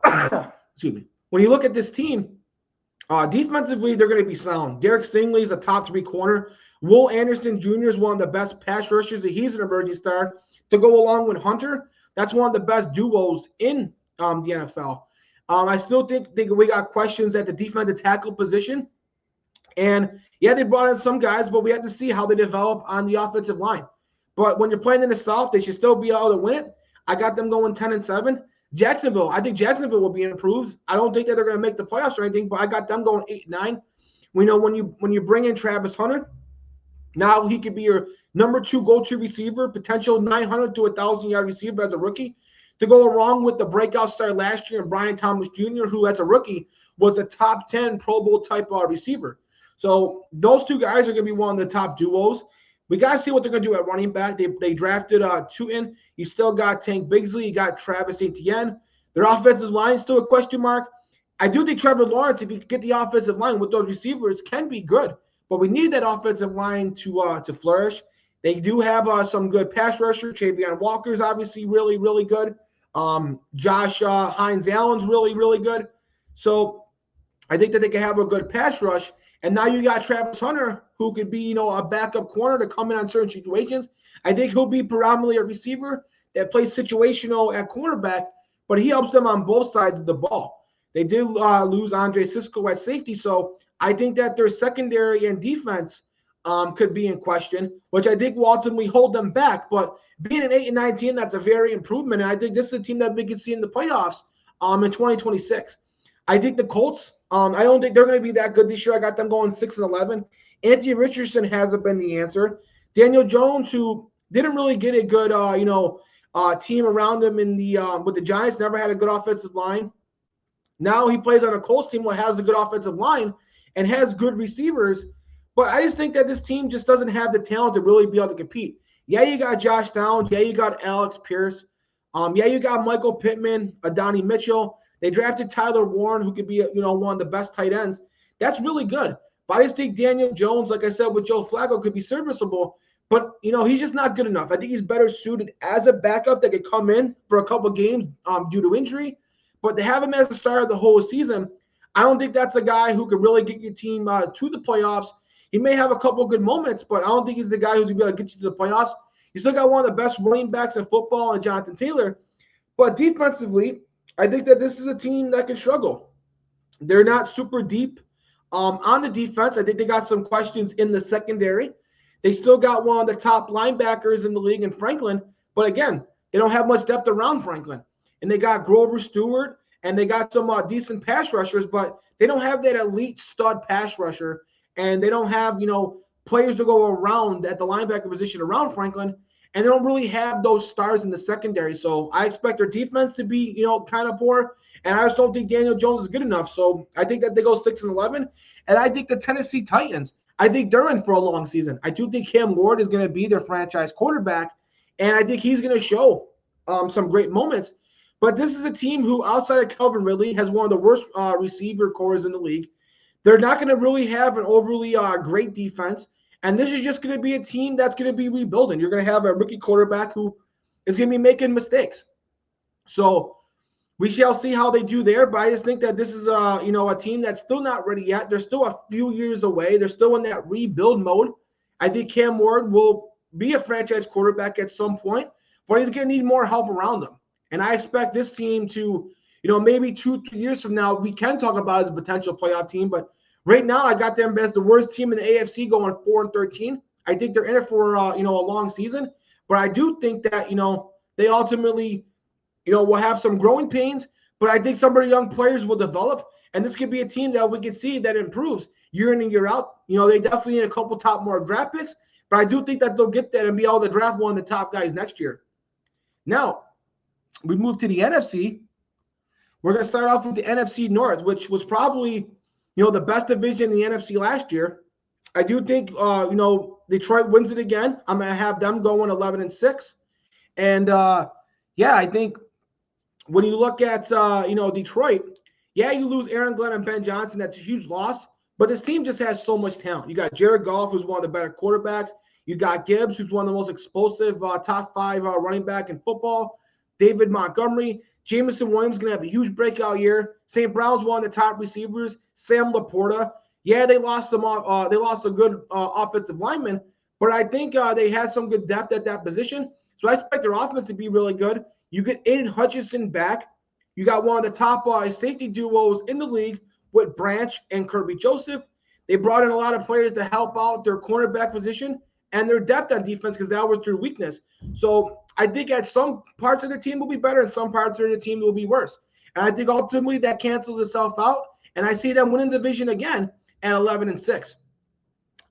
excuse me, when you look at this team, defensively, they're going to be sound. Derek Stingley is a top 3 corner. Will Anderson Jr. is one of the best pass rushers. He's an emerging star to go along with Hunter. That's one of the best duos in the NFL. I still think we got questions at the defensive tackle position. And, yeah, they brought in some guys, but we have to see how they develop on the offensive line. But when you're playing in the South, they should still be able to win it. I got them going 10-7. Jacksonville, I think Jacksonville will be improved. I don't think that they're going to make the playoffs or anything, but I got them going 8-9. We know when you bring in Travis Hunter, now he could be your number 2 go-to receiver, potential 900 to 1,000-yard receiver as a rookie, to go along with the breakout star last year, Brian Thomas Jr., who as a rookie was a top 10 Pro Bowl type receiver. So those 2 guys are going to be one of the top duos. We got to see what they're going to do at running back. They drafted Tootin. You still got Tank Bigsley. You got Travis Etienne. Their offensive line is still a question mark. I do think Trevor Lawrence, if you get the offensive line with those receivers, can be good. But we need that offensive line to flourish. They do have some good pass rusher. Travion Walker is obviously really, really good. Josh Hines Allen's really, really good. So I think that they can have a good pass rush. And now you got Travis Hunter, who could be, a backup corner to come in on certain situations. I think he'll be predominantly a receiver that plays situational at cornerback, but he helps them on both sides of the ball. They did lose Andre Cisco at safety, so I think that their secondary and defense could be in question, which I think will ultimately hold them back. But being an 8-19, that's a very improvement, and I think this is a team that we can see in the playoffs in 2026. I think the Colts, I don't think they're going to be that good this year. I got them going 6-11. Anthony Richardson hasn't been the answer. Daniel Jones, who didn't really get a good, team around him in the with the Giants, never had a good offensive line. Now he plays on a Colts team that has a good offensive line and has good receivers. But I just think that this team just doesn't have the talent to really be able to compete. Yeah, you got Josh Downs. Yeah, you got Alex Pierce. Yeah, you got Michael Pittman, Adonai Mitchell. They drafted Tyler Warren, who could be, one of the best tight ends. That's really good. But I just think Daniel Jones, like I said, with Joe Flacco, could be serviceable. But, he's just not good enough. I think he's better suited as a backup that could come in for a couple games due to injury. But to have him as the starter of the whole season, I don't think that's a guy who could really get your team to the playoffs. He may have a couple good moments, but I don't think he's the guy who's going to be able to get you to the playoffs. You still got one of the best running backs in football in Jonathan Taylor. But defensively, I think that this is a team that can struggle. They're not super deep on the defense. I think they got some questions in the secondary. They still got one of the top linebackers in the league in Franklin. But again, they don't have much depth around Franklin. And they got Grover Stewart, and they got some decent pass rushers, but they don't have that elite stud pass rusher. And they don't have, players to go around at the linebacker position around Franklin. And they don't really have those stars in the secondary. So I expect their defense to be, kind of poor. And I just don't think Daniel Jones is good enough. So I think that they go 6-11. And I think the Tennessee Titans, I think they're in for a long season. I do think Cam Ward is going to be their franchise quarterback. And I think he's going to show some great moments. But this is a team who, outside of Calvin Ridley, has one of the worst receiver cores in the league. They're not going to really have an overly great defense. And this is just going to be a team that's going to be rebuilding. You're going to have a rookie quarterback who is going to be making mistakes. So we shall see how they do there. But I just think that this is a team that's still not ready yet. They're still a few years away. They're still in that rebuild mode. I think Cam Ward will be a franchise quarterback at some point, but he's going to need more help around him. And I expect this team to, maybe 2-3 years from now, we can talk about it as a potential playoff team. But right now, I got them as the worst team in the AFC going 4-13. I think they're in it for, a long season. But I do think that, they ultimately, will have some growing pains. But I think some of the young players will develop. And this could be a team that we can see that improves year in and year out. They definitely need a couple more draft picks. But I do think that they'll get that and be able to draft one of the top guys next year. Now, we move to the NFC. We're going to start off with the NFC North, which was probably, the best division in the NFC last year. I do think, Detroit wins it again. I'm going to have them going 11-6. And, I think when you look at, Detroit, Yeah, you lose Aaron Glenn and Ben Johnson. That's a huge loss. But this team just has so much talent. You got Jared Goff, who's one of the better quarterbacks. You got Gibbs, who's one of the most explosive top 5 running back in football. David Montgomery. Jameson Williams going to have a huge breakout year. St. Brown's one of the top receivers. Sam Laporta. Yeah, they lost they lost a good offensive lineman, but I think they had some good depth at that position. So I expect their offense to be really good. You get Aiden Hutchinson back. You got one of the top safety duos in the league with Branch and Kirby Joseph. They brought in a lot of players to help out their cornerback position and their depth on defense because that was their weakness. So I think at some parts of the team will be better and some parts of the team will be worse. And I think ultimately that cancels itself out. And I see them winning the division again at 11-6.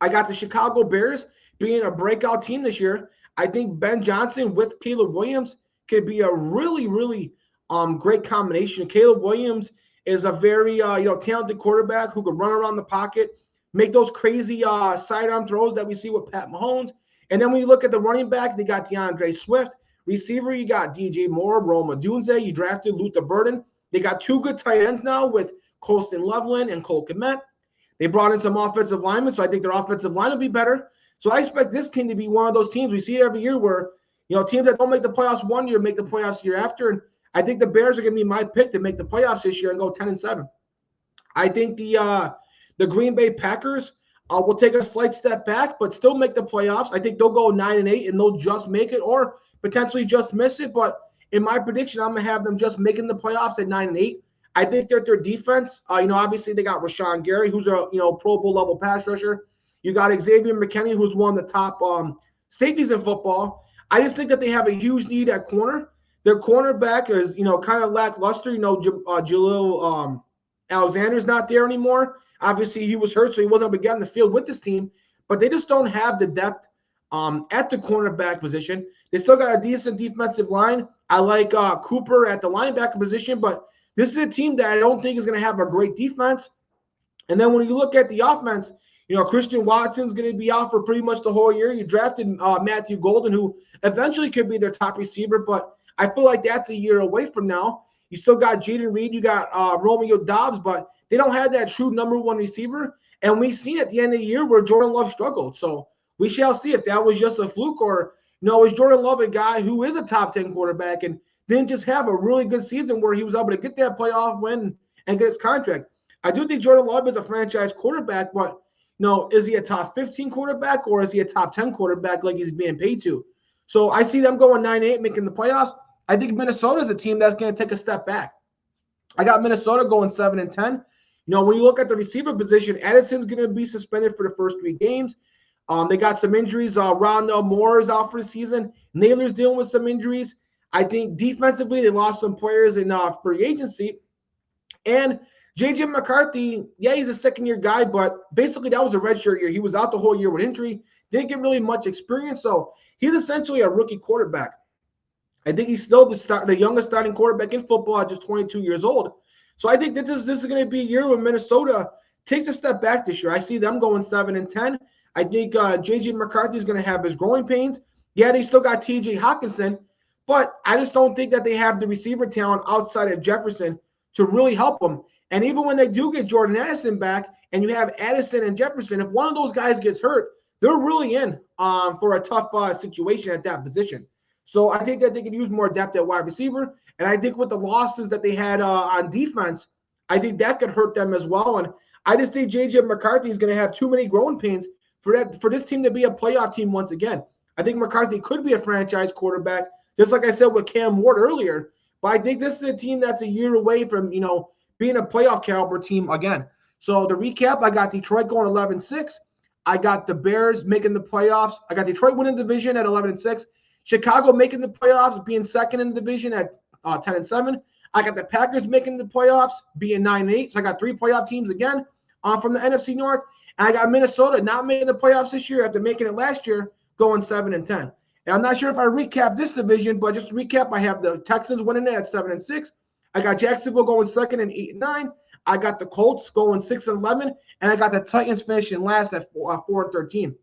I got the Chicago Bears being a breakout team this year. I think Ben Johnson with Caleb Williams could be a really, really great combination. Caleb Williams is a very talented quarterback who could run around the pocket, make those crazy sidearm throws that we see with Pat Mahomes. And then when you look at the running back, they got DeAndre Swift. Receiver, you got DJ Moore, Rome Odunze. You drafted Luther Burden. They got 2 good tight ends now with Colston Loveland and Cole Kmet. They brought in some offensive linemen, so I think their offensive line will be better. So I expect this team to be one of those teams. We see it every year where, teams that don't make the playoffs one year make the playoffs the year after. And I think the Bears are going to be my pick to make the playoffs this year and go 10-7. I think the Green Bay Packers will take a slight step back, but still make the playoffs. I think they'll go 9-8 and they'll just make it or potentially just miss it. But in my prediction, I'm going to have them just making the playoffs at 9-8. I think that their defense, obviously they got Rashawn Gary, who's a Pro Bowl level pass rusher. You got Xavier McKinney, who's one of the top safeties in football. I just think that they have a huge need at corner. Their cornerback is kind of lackluster. Jaleel Alexander's not there anymore. Obviously he was hurt, so he wasn't able to get on the field with this team. But they just don't have the depth at the cornerback position. They still got a decent defensive line. I like Cooper at the linebacker position, but this is a team that I don't think is going to have a great defense. And then when you look at the offense, Christian Watson's going to be out for pretty much the whole year. You drafted Matthew Golden, who eventually could be their top receiver, but I feel like that's a year away from now. You still got Jaden Reed, you got Romeo Doubs, but they don't have that true number 1 receiver. And we've seen at the end of the year where Jordan Love struggled. So we shall see if that was just a fluke or, is Jordan Love a guy who is a top 10 quarterback and didn't just have a really good season where he was able to get that playoff win and get his contract. I do think Jordan Love is a franchise quarterback, but is he a top 15 quarterback or is he a top 10 quarterback like he's being paid to? So I see them going 9-8, making the playoffs. I think Minnesota is a team that's going to take a step back. I got Minnesota going 7-10. When you look at the receiver position, Addison's going to be suspended for the first 3 games. They got some injuries. Rondell Moore is out for the season. Naylor's dealing with some injuries. I think defensively they lost some players in free agency. And J.J. McCarthy, yeah, he's a second-year guy, but basically that was a redshirt year. He was out the whole year with injury. Didn't get really much experience, so he's essentially a rookie quarterback. I think he's still the youngest starting quarterback in football at just 22 years old. So I think this is going to be a year when Minnesota takes a step back this year. I see them going 7-10. I think J.J. McCarthy is going to have his growing pains. Yeah, they still got T.J. Hawkinson, but I just don't think that they have the receiver talent outside of Jefferson to really help them. And even when they do get Jordan Addison back and you have Addison and Jefferson, if one of those guys gets hurt, they're really in for a tough situation at that position. So I think that they can use more depth at wide receiver. And I think with the losses that they had on defense, I think that could hurt them as well. And I just think J.J. McCarthy is going to have too many growing pains for this team to be a playoff team once again. I think McCarthy could be a franchise quarterback, just like I said with Cam Ward earlier. But I think this is a team that's a year away from, being a playoff caliber team again. So to recap, I got Detroit going 11-6. I got the Bears making the playoffs. I got Detroit winning the division at 11-6. Chicago making the playoffs, being second in the division at 10-7. I got the Packers making the playoffs, being 9-8. So I got 3 playoff teams again from the NFC North. And I got Minnesota not making the playoffs this year after making it last year, going 7-10. And I'm not sure if I recap this division, but just to recap, I have the Texans winning it at 7-6. I got Jacksonville going second and 8-9. I got the Colts going 6-11, and I got the Titans finishing last at 4-13.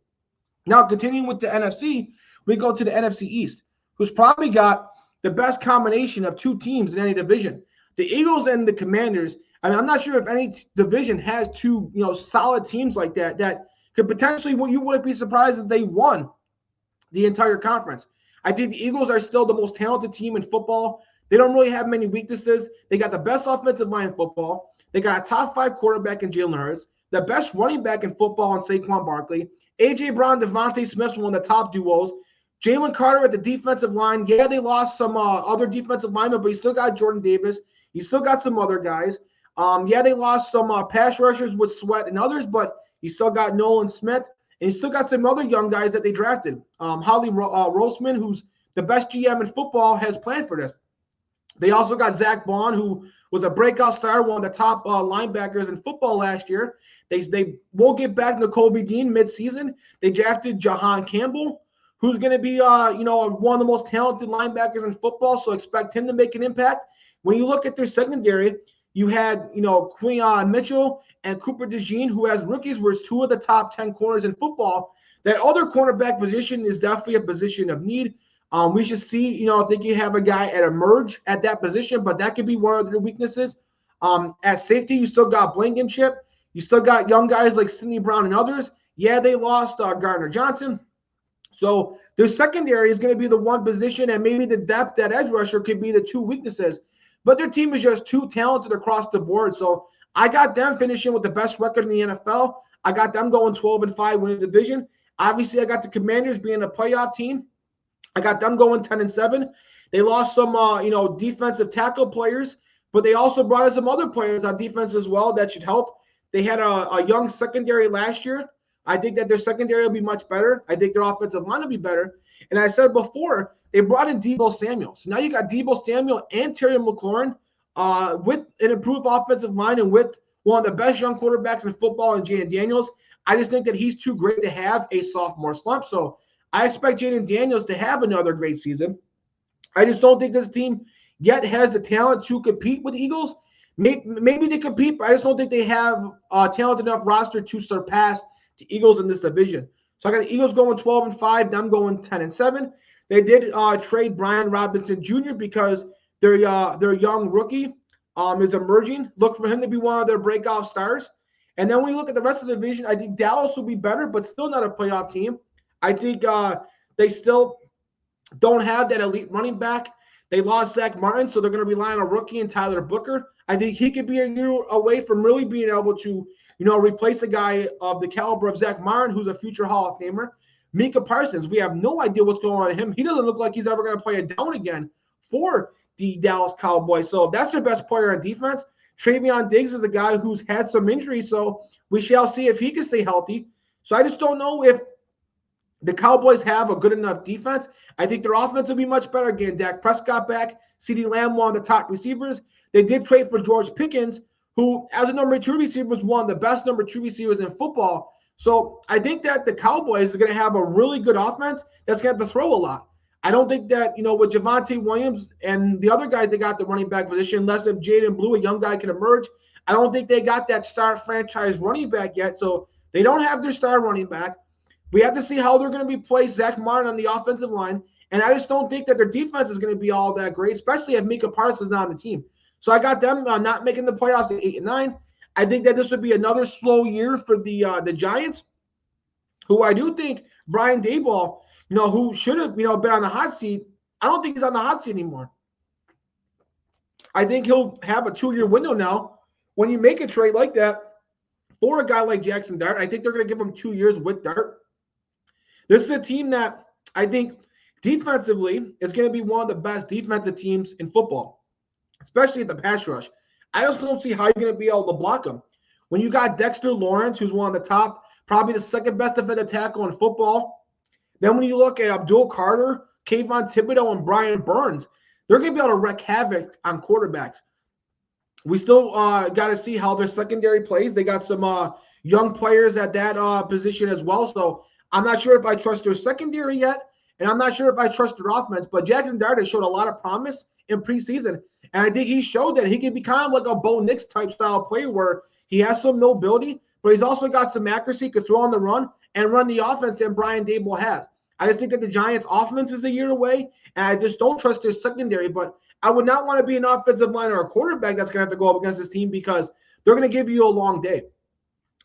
Now, continuing with the NFC, we go to the NFC East, who's probably got the best combination of 2 teams in any division. The Eagles and the Commanders, I mean, I'm not sure if any division has two, solid teams like that could potentially, you wouldn't be surprised if they won the entire conference. I think the Eagles are still the most talented team in football. They don't really have many weaknesses. They got the best offensive line in football. They got a top 5 quarterback in Jalen Hurts, the best running back in football in Saquon Barkley. A.J. Brown, Devontae Smith, one of the top duos. Jalen Carter at the defensive line. Yeah, they lost some other defensive linemen, but you still got Jordan Davis. You still got some other guys. Yeah, they lost some pass rushers with Sweat and others, but you still got Nolan Smith. And you still got some other young guys that they drafted. Holly Roseman, who's the best GM in football, has planned for this. They also got Zach Bond, who was a breakout star, one of the top linebackers in football last year. They will get back Nakobe Dean midseason. They drafted Jahan Campbell, who's going to be one of the most talented linebackers in football, so expect him to make an impact. When you look at their secondary, you had Quinyon Mitchell and Cooper DeJean, who as rookies were 2 of the top 10 corners in football. That other cornerback position is definitely a position of need. We should see, if they can have a guy emerge at that position, but that could be one of their weaknesses. At safety, you still got Blankenship. You still got young guys like Sidney Brown and others. Yeah, they lost Gardner Johnson. So their secondary is going to be the one position, and maybe the depth at edge rusher could be the 2 weaknesses. But their team is just too talented across the board. So I got them finishing with the best record in the NFL. I got them going 12-5, winning the division. Obviously, I got the Commanders being a playoff team. I got them going 10-7. They lost some, defensive tackle players, but they also brought in some other players on defense as well that should help. They had a young secondary last year. I think that their secondary will be much better. I think their offensive line will be better. And I said before, they brought in Deebo Samuel. So now you got Deebo Samuel and Terry McLaurin with an improved offensive line and with one of the best young quarterbacks in football in Jaden Daniels. I just think that he's too great to have a sophomore slump. So I expect Jaden Daniels to have another great season. I just don't think this team yet has the talent to compete with the Eagles. Maybe they compete, but I just don't think they have a talented enough roster to surpass the Eagles in this division. So I got the Eagles going 12-5, them going 10-7. They did trade Brian Robinson Jr. because their young rookie is emerging. Look for him to be one of their breakout stars. And then when you look at the rest of the division, I think Dallas will be better, but still not a playoff team. I think they still don't have that elite running back. They lost Zach Martin, so they're going to rely on a rookie and Tyler Booker. I think he could be a year away from really being able to, replace a guy of the caliber of Zach Martin, who's a future Hall of Famer. Micah Parsons, we have no idea what's going on with him. He doesn't look like he's ever going to play a down again for the Dallas Cowboys. So that's their best player on defense. Travion Diggs is a guy who's had some injuries, so we shall see if he can stay healthy. So I just don't know if the Cowboys have a good enough defense. I think their offense will be much better. Again, Dak Prescott back, CeeDee Lamb, one of the top receivers. They did trade for George Pickens, who, as a number 2 receiver, was one of the best number 2 receivers in football. So I think that the Cowboys are going to have a really good offense that's going to have to throw a lot. I don't think that, with Javonte Williams and the other guys they got the running back position, unless if Jaden Blue, a young guy, can emerge, I don't think they got that star franchise running back yet. So they don't have their star running back. We have to see how they're going to be placed, Zach Martin on the offensive line. And I just don't think that their defense is going to be all that great, especially if Micah Parsons is not on the team. So I got them not making the playoffs at 8-9. I think that this would be another slow year for the Giants, who I do think Brian Daboll, who should have been on the hot seat. I don't think he's on the hot seat anymore. I think he'll have a 2-year window now. When you make a trade like that for a guy like Jackson Dart, I think they're going to give him 2 years with Dart. This is a team that I think defensively is going to be one of the best defensive teams in football, especially at the pass rush. I just don't see how you're going to be able to block them. When you got Dexter Lawrence, who's one of the top, probably the second best defensive tackle in football. Then when you look at Abdul Carter, Kayvon Thibodeau, and Brian Burns, they're going to be able to wreak havoc on quarterbacks. We still got to see how their secondary plays. They got some young players at that position as well. So I'm not sure if I trust their secondary yet, and I'm not sure if I trust their offense. But Jackson Dart has showed a lot of promise in preseason, and I think he showed that he can be kind of like a Bo Nix type style player where he has some mobility, but he's also got some accuracy, could throw on the run and run the offense that Brian Daboll has. I just think that the Giants' offense is a year away, and I just don't trust their secondary. But I would not want to be an offensive line or a quarterback that's going to have to go up against this team because they're going to give you a long day.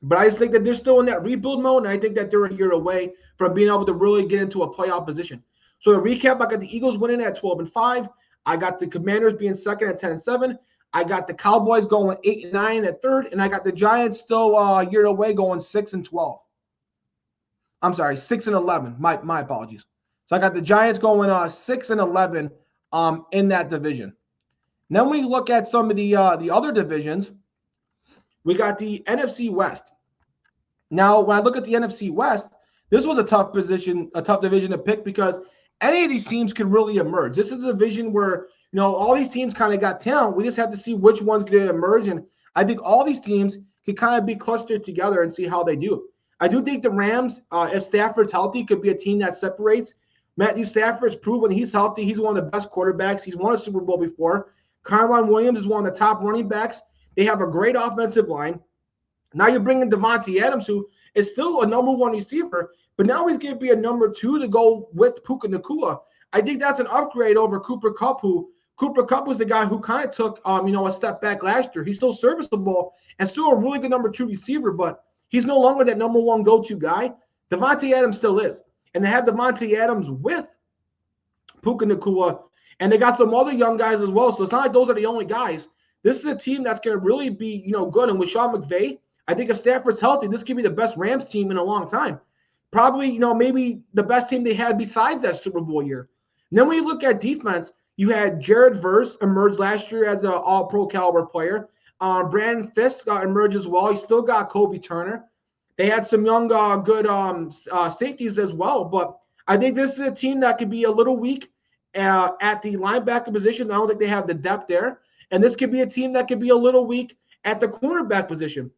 But I just think that they're still in that rebuild mode, and I think that they're a year away from being able to really get into a playoff position. So to recap, I got the Eagles winning at 12-5. I got the Commanders being second at 10-7. I got the Cowboys going 8-9 at third, and I got the Giants still a year away going 6-12. I'm sorry, 6-11. My apologies. So I got the Giants going 6-11 in that division. Then we look at some of the other divisions. We got the NFC West. Now, when I look at the NFC West, this was a tough division to pick because any of these teams could really emerge. This is a division where, all these teams kind of got talent. We just have to see which one's going to emerge. And I think all these teams could kind of be clustered together and see how they do. I do think the Rams, if Stafford's healthy, could be a team that separates. Matthew Stafford's proved when he's healthy, he's one of the best quarterbacks. He's won a Super Bowl before. Kyron Williams is one of the top running backs. They have a great offensive line. Now you're bringing Devontae Adams, who is still a number one receiver, but now he's going to be a number two to go with Puka Nacua. I think that's an upgrade over Cooper Kupp, Cooper Kupp was the guy who kind of took, a step back last year. He's still serviceable and still a really good number two receiver, but he's no longer that number one go-to guy. Devontae Adams still is. And they have Devontae Adams with Puka Nacua, and they got some other young guys as well. So it's not like those are the only guys. This is a team that's going to really be, good. And with Sean McVay, I think if Stafford's healthy, this could be the best Rams team in a long time. Probably, maybe the best team they had besides that Super Bowl year. And then when you look at defense, you had Jared Verse emerge last year as an all-pro caliber player. Brandon Fisk emerged as well. He still got Kobe Turner. They had some young, good safeties as well. But I think this is a team that could be a little weak at the linebacker position. I don't think they have the depth there. And this could be a team that could be a little weak at the cornerback position.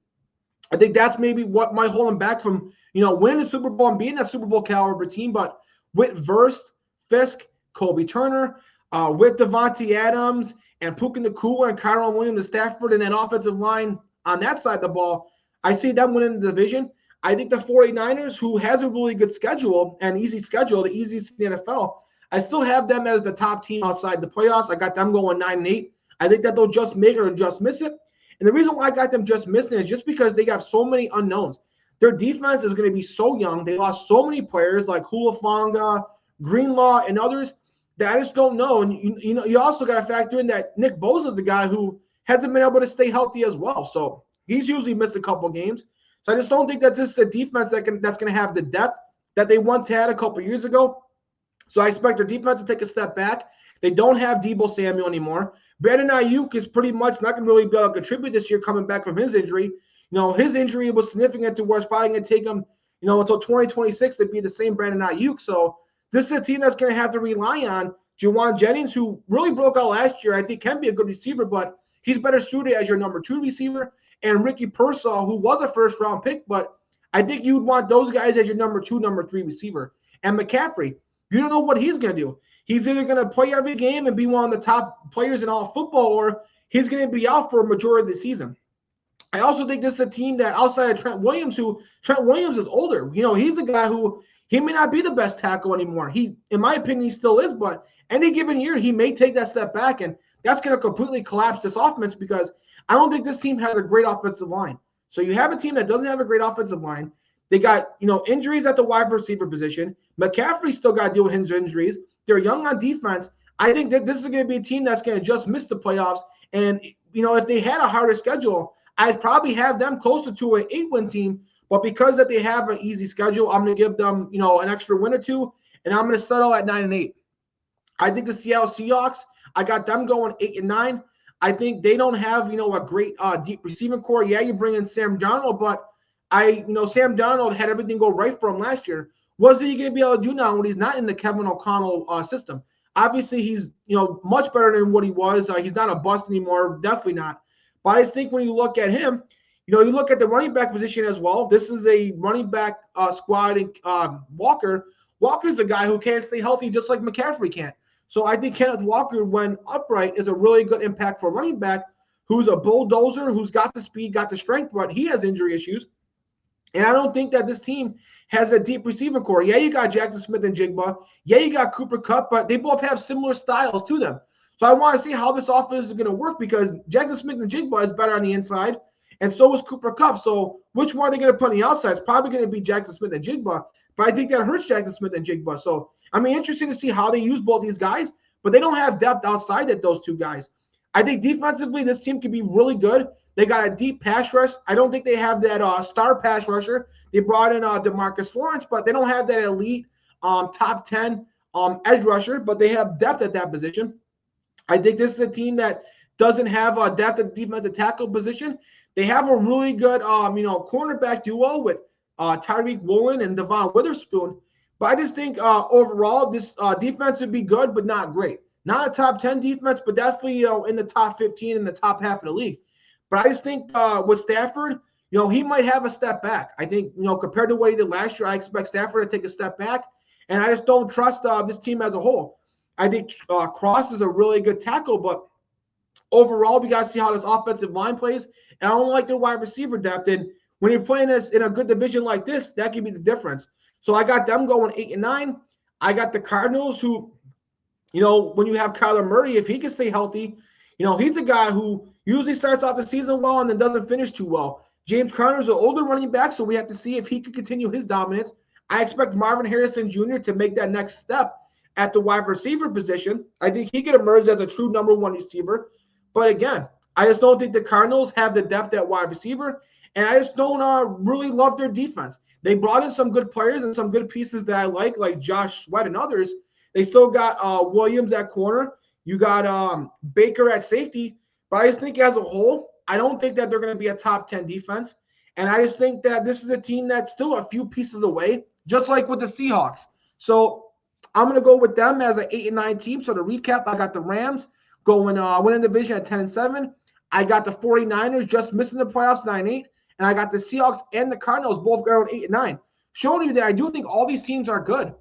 I think that's maybe what might hold them back from, winning the Super Bowl and being that Super Bowl caliber team. But with Verse, Fisk, Kobe Turner, with Devontae Adams and Puka Nacua and Kyron Williams and Stafford and that offensive line on that side of the ball, I see them winning the division. I think the 49ers, who has a really good schedule, an easy schedule, the easiest in the NFL, I still have them as the top team outside the playoffs. I got them going 9-8. I think that they'll just make it or just miss it. And the reason why I got them just missing is just because they got so many unknowns. Their defense is going to be so young. They lost so many players like Hulafonga, Greenlaw, and others that I just don't know. And you also got to factor in that Nick Bosa is the guy who hasn't been able to stay healthy as well. So he's usually missed a couple games. So I just don't think that's just a defense that's going to have the depth that they once had a couple years ago. So I expect their defense to take a step back. They don't have Deebo Samuel anymore. Brandon Ayuk is pretty much not going to really be able to contribute this year coming back from his injury. His injury was significant to where it's probably going to take him, until 2026 to be the same Brandon Ayuk. So this is a team that's going to have to rely on Juwan Jennings, who really broke out last year. I think can be a good receiver, but he's better suited as your number two receiver. And Ricky Pearsall, who was a first-round pick, but I think you would want those guys as your number two, number three receiver. And McCaffrey, you don't know what he's going to do. He's either going to play every game and be one of the top players in all football, or he's going to be out for a majority of the season. I also think this is a team that outside of Trent Williams is older. He's the guy who he may not be the best tackle anymore. He, in my opinion, he still is, but any given year he may take that step back, and that's going to completely collapse this offense because I don't think this team has a great offensive line. So you have a team that doesn't have a great offensive line. They got, injuries at the wide receiver position. McCaffrey still got to deal with his injuries. They're young on defense. I think that this is going to be a team that's going to just miss the playoffs. And, if they had a harder schedule, I'd probably have them closer to an 8-win team. But because that they have an easy schedule, I'm going to give them, an extra win or two, and I'm going to settle at 9-8. I think the Seattle Seahawks, I got them going 8-9. I think they don't have, a great deep receiving core. Yeah, you bring in Sam Darnold, but Sam Darnold had everything go right for him last year. What's he going to be able to do now when he's not in the Kevin O'Connell system? Obviously, he's, much better than what he was. He's not a bust anymore, definitely not. But I think when you look at him, you look at the running back position as well. This is a running back squad. And Walker's a guy who can't stay healthy just like McCaffrey can't. So I think Kenneth Walker, when upright, is a really good impact for a running back who's a bulldozer, who's got the speed, got the strength, but he has injury issues. And I don't think that this team has a deep receiving core. Yeah, you got Jackson Smith and Jigba. Yeah, you got Cooper Kupp, but they both have similar styles to them. So I want to see how this offense is going to work because Jackson Smith-Njigba is better on the inside, and so is Cooper Kupp. So which one are they going to put on the outside? It's probably going to be Jackson Smith-Njigba, but I think that hurts Jackson Smith-Njigba. So I mean, interesting to see how they use both these guys, but they don't have depth outside of those two guys. I think defensively, this team could be really good. They got a deep pass rush. I don't think they have that star pass rusher. They brought in DeMarcus Lawrence, but they don't have that elite top 10 edge rusher, but they have depth at that position. I think this is a team that doesn't have depth at the defensive tackle position. They have a really good, cornerback duo with Tyreek Woolen and Devon Witherspoon. But I just think overall this defense would be good, but not great. Not a top 10 defense, but definitely in the top 15 in the top half of the league. But I just think with Stafford, he might have a step back. I think, compared to what he did last year, I expect Stafford to take a step back. And I just don't trust this team as a whole. I think Cross is a really good tackle, but overall, we got to see how this offensive line plays. And I don't like the wide receiver depth. And when you're playing this in a good division like this, that could be the difference. So I got them going 8-9. I got the Cardinals who, when you have Kyler Murray, if he can stay healthy, he's a guy who usually starts off the season well and then doesn't finish too well. James Conner's an older running back, so we have to see if he can continue his dominance. I expect Marvin Harrison Jr. to make that next step at the wide receiver position. I think he could emerge as a true number one receiver. But again, I just don't think the Cardinals have the depth at wide receiver, and I just don't really love their defense. They brought in some good players and some good pieces that I like Josh Sweat and others. They still got Williams at corner. You got Baker at safety. But I just think as a whole, I don't think that they're going to be a top 10 defense. And I just think that this is a team that's still a few pieces away, just like with the Seahawks. So I'm going to go with them as an 8-9 team. So to recap, I got the Rams going winning the division at 10-7. I got the 49ers just missing the playoffs 9-8. And I got the Seahawks and the Cardinals both going 8-9. Showing you that I do think all these teams are good.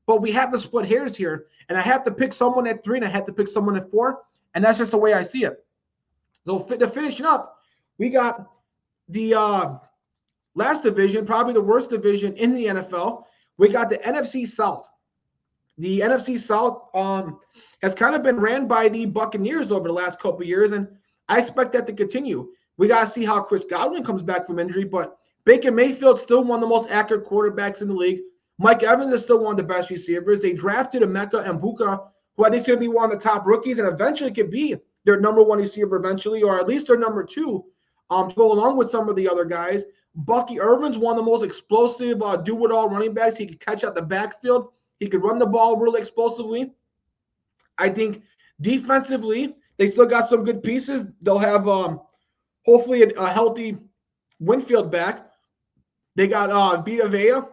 But we have to split hairs here. And I have to pick someone at 3 and I have to pick someone at 4. And that's just the way I see it. So to finish up, we got the last division, probably the worst division in the NFL. We got the NFC South. The NFC South has kind of been ran by the Buccaneers over the last couple of years, and I expect that to continue. We got to see how Chris Godwin comes back from injury, but Baker Mayfield's still one of the most accurate quarterbacks in the league. Mike Evans is still one of the best receivers. They drafted Emeka Mbuka, who I think is going to be one of the top rookies and eventually could be their number one receiver eventually, or at least their number 2 to go along with some of the other guys. Bucky Irvin's one of the most explosive do-it-all running backs. He could catch out the backfield. He could run the ball really explosively. I think defensively, they still got some good pieces. They'll have hopefully a healthy Winfield back. They got Vita Vea,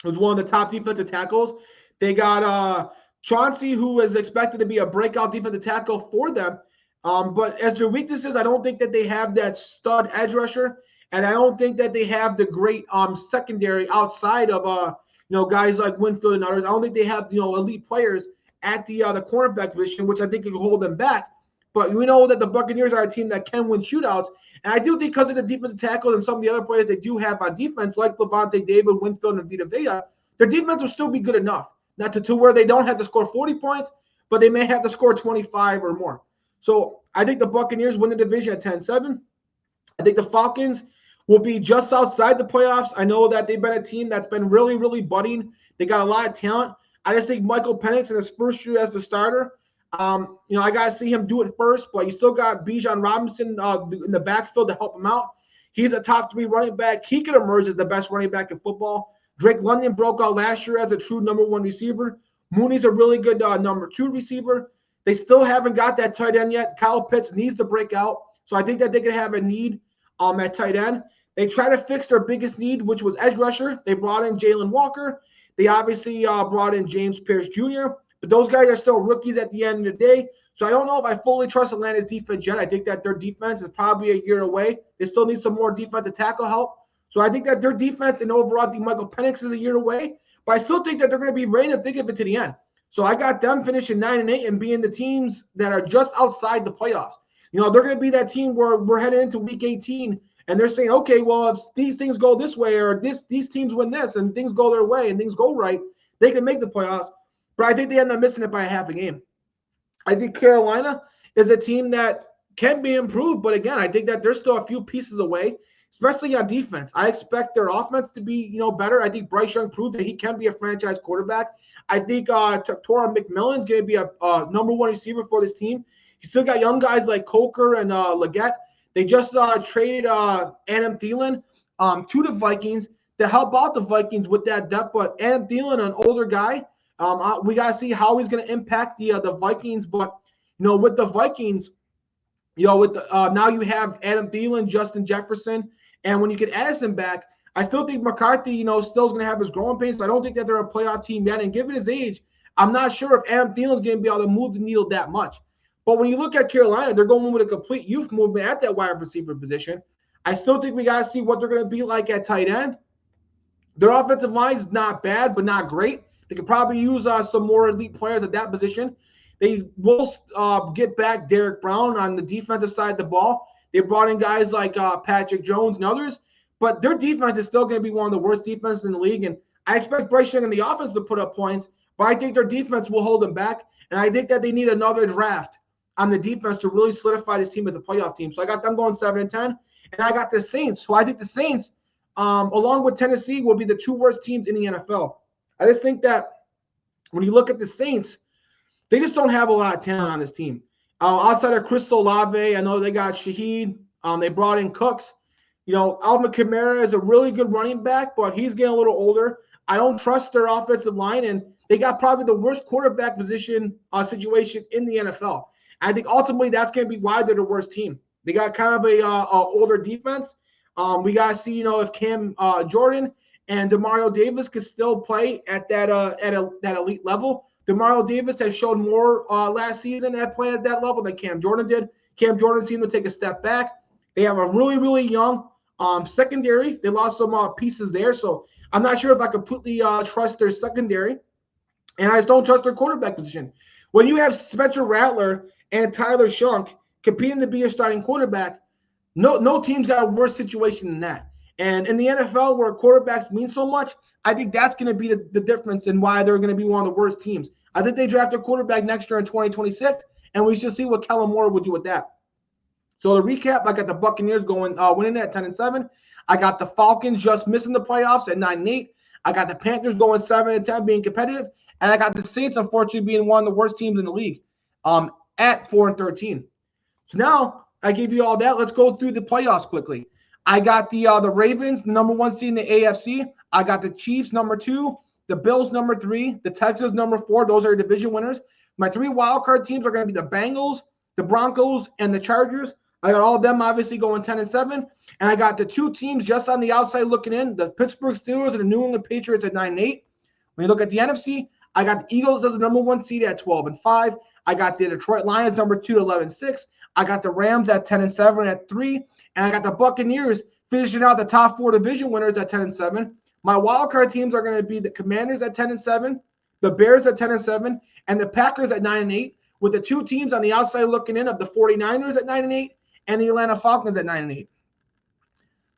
who's one of the top defensive tackles. They got Chauncey, who is expected to be a breakout defensive tackle for them. But as their weaknesses, I don't think that they have that stud edge rusher, and I don't think that they have the great secondary outside of guys like Winfield and others. I don't think they have elite players at the cornerback position, which I think could hold them back. But we know that the Buccaneers are a team that can win shootouts, and I do think because of the defensive tackles and some of the other players they do have on defense, like Levante David, Winfield, and Vita Vea, their defense will still be good enough. Not to where they don't have to score 40 points, but they may have to score 25 or more. So I think the Buccaneers win the division at 10-7. I think the Falcons will be just outside the playoffs. I know that they've been a team that's been really, really budding. They got a lot of talent. I just think Michael Penix in his first year as the starter, I got to see him do it first, but you still got Bijan Robinson in the backfield to help him out. He's a top 3 running back. He could emerge as the best running back in football. Drake London broke out last year as a true number 1 receiver. Mooney's a really good number 2 receiver. They still haven't got that tight end yet. Kyle Pitts needs to break out. So I think that they could have a need at tight end. They try to fix their biggest need, which was edge rusher. They brought in Jalen Walker. They obviously brought in James Pierce Jr., but those guys are still rookies at the end of the day. So I don't know if I fully trust Atlanta's defense yet. I think that their defense is probably a year away. They still need some more defensive tackle help. So I think that their defense and overall, I think Michael Penix is a year away. But I still think that they're going to be ready to think of it to the end. So I got them finishing 9-8 and being the teams that are just outside the playoffs. They're going to be that team where we're heading into week 18 and they're saying, okay, well, if these things go this way or these teams win this and things go their way and things go right, they can make the playoffs. But I think they end up missing it by half a game. I think Carolina is a team that can be improved, but again, I think that there's still a few pieces away, especially on defense. I expect their offense to be, better. I think Bryce Young proved that he can be a franchise quarterback. I think Torrey McMillan's going to be a number one receiver for this team. You still got young guys like Coker and Leggett. They just traded Adam Thielen to the Vikings to help out the Vikings with that depth. But Adam Thielen, an older guy, we got to see how he's going to impact the Vikings. But, with the Vikings, now you have Adam Thielen, Justin Jefferson, and when you get Addison back, I still think McCarthy, still is going to have his growing pains. So I don't think that they're a playoff team yet. And given his age, I'm not sure if Adam Thielen's going to be able to move the needle that much. But when you look at Carolina, they're going with a complete youth movement at that wide receiver position. I still think we got to see what they're going to be like at tight end. Their offensive line is not bad, but not great. They could probably use some more elite players at that position. They will get back Derek Brown on the defensive side of the ball. They brought in guys like Patrick Jones and others, but their defense is still going to be one of the worst defenses in the league. And I expect Bryce Young and the offense to put up points, but I think their defense will hold them back. And I think that they need another draft on the defense to really solidify this team as a playoff team. So I got them going 7-10, and I got the Saints, who I think the Saints, along with Tennessee, will be the two worst teams in the NFL. I just think that when you look at the Saints, they just don't have a lot of talent on this team. Outside of Chris Olave, I know they got Shaheed. They brought in Cooks. Alvin Kamara is a really good running back, but he's getting a little older. I don't trust their offensive line, and they got probably the worst quarterback position situation in the NFL. I think ultimately that's going to be why they're the worst team. They got kind of a older defense. We got to see, if Cam Jordan and Demario Davis could still play at that elite level. Demario Davis has shown more last season at playing at that level than Cam Jordan did. Cam Jordan seemed to take a step back. They have a really, really young secondary. They lost some pieces there, so I'm not sure if I completely trust their secondary, and I just don't trust their quarterback position. When you have Spencer Rattler and Tyler Shunk competing to be a starting quarterback, no team's got a worse situation than that. And in the NFL, where quarterbacks mean so much, I think that's going to be the difference in why they're going to be one of the worst teams. I think they draft a quarterback next year in 2026, and we should see what Kellen Moore would do with that. So to recap, I got the Buccaneers winning at 10-7. I got the Falcons just missing the playoffs at 9-8. I got the Panthers going 7-10, being competitive, and I got the Saints unfortunately being one of the worst teams in the league at 4-13. So now I gave you all that. Let's go through the playoffs quickly. I got the Ravens, the number 1 seed in the AFC. I got the Chiefs, number 2. The Bills, number 3. The Texans, number 4. Those are division winners. My 3 wildcard teams are going to be the Bengals, the Broncos, and the Chargers. I got all of them obviously going 10-7. And I got the 2 teams just on the outside looking in, the Pittsburgh Steelers and the New England Patriots at 9-8. When you look at the NFC, I got the Eagles as the number 1 seed at 12-5. I got the Detroit Lions, number 2 to 11-6. I got the Rams at 10-7 at 3. And I got the Buccaneers finishing out the top 4 division winners at 10-7. My wildcard teams are going to be the Commanders at 10-7, the Bears at 10-7, and the Packers at 9-8, with the 2 teams on the outside looking in of the 49ers at 9-8 and the Atlanta Falcons at 9-8. So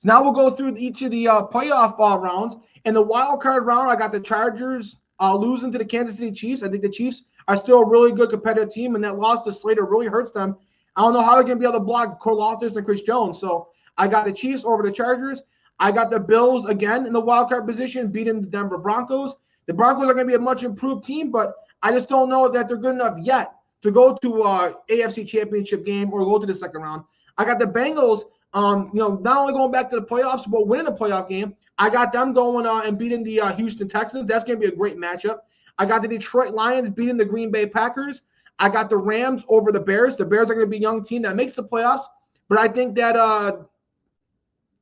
now we'll go through each of the playoff rounds. In the wildcard round, I got the Chargers losing to the Kansas City Chiefs. I think the Chiefs are still a really good competitive team, and that loss to Slater really hurts them. I don't know how they're going to be able to block Karlaftis and Chris Jones. So I got the Chiefs over the Chargers. I got the Bills again in the wildcard position, beating the Denver Broncos. The Broncos are going to be a much improved team, but I just don't know that they're good enough yet to go to AFC Championship game or go to the second round. I got the Bengals, not only going back to the playoffs, but winning a playoff game. I got them going and beating the Houston Texans. That's going to be a great matchup. I got the Detroit Lions beating the Green Bay Packers. I got the Rams over the Bears. The Bears are going to be a young team that makes the playoffs, but I think that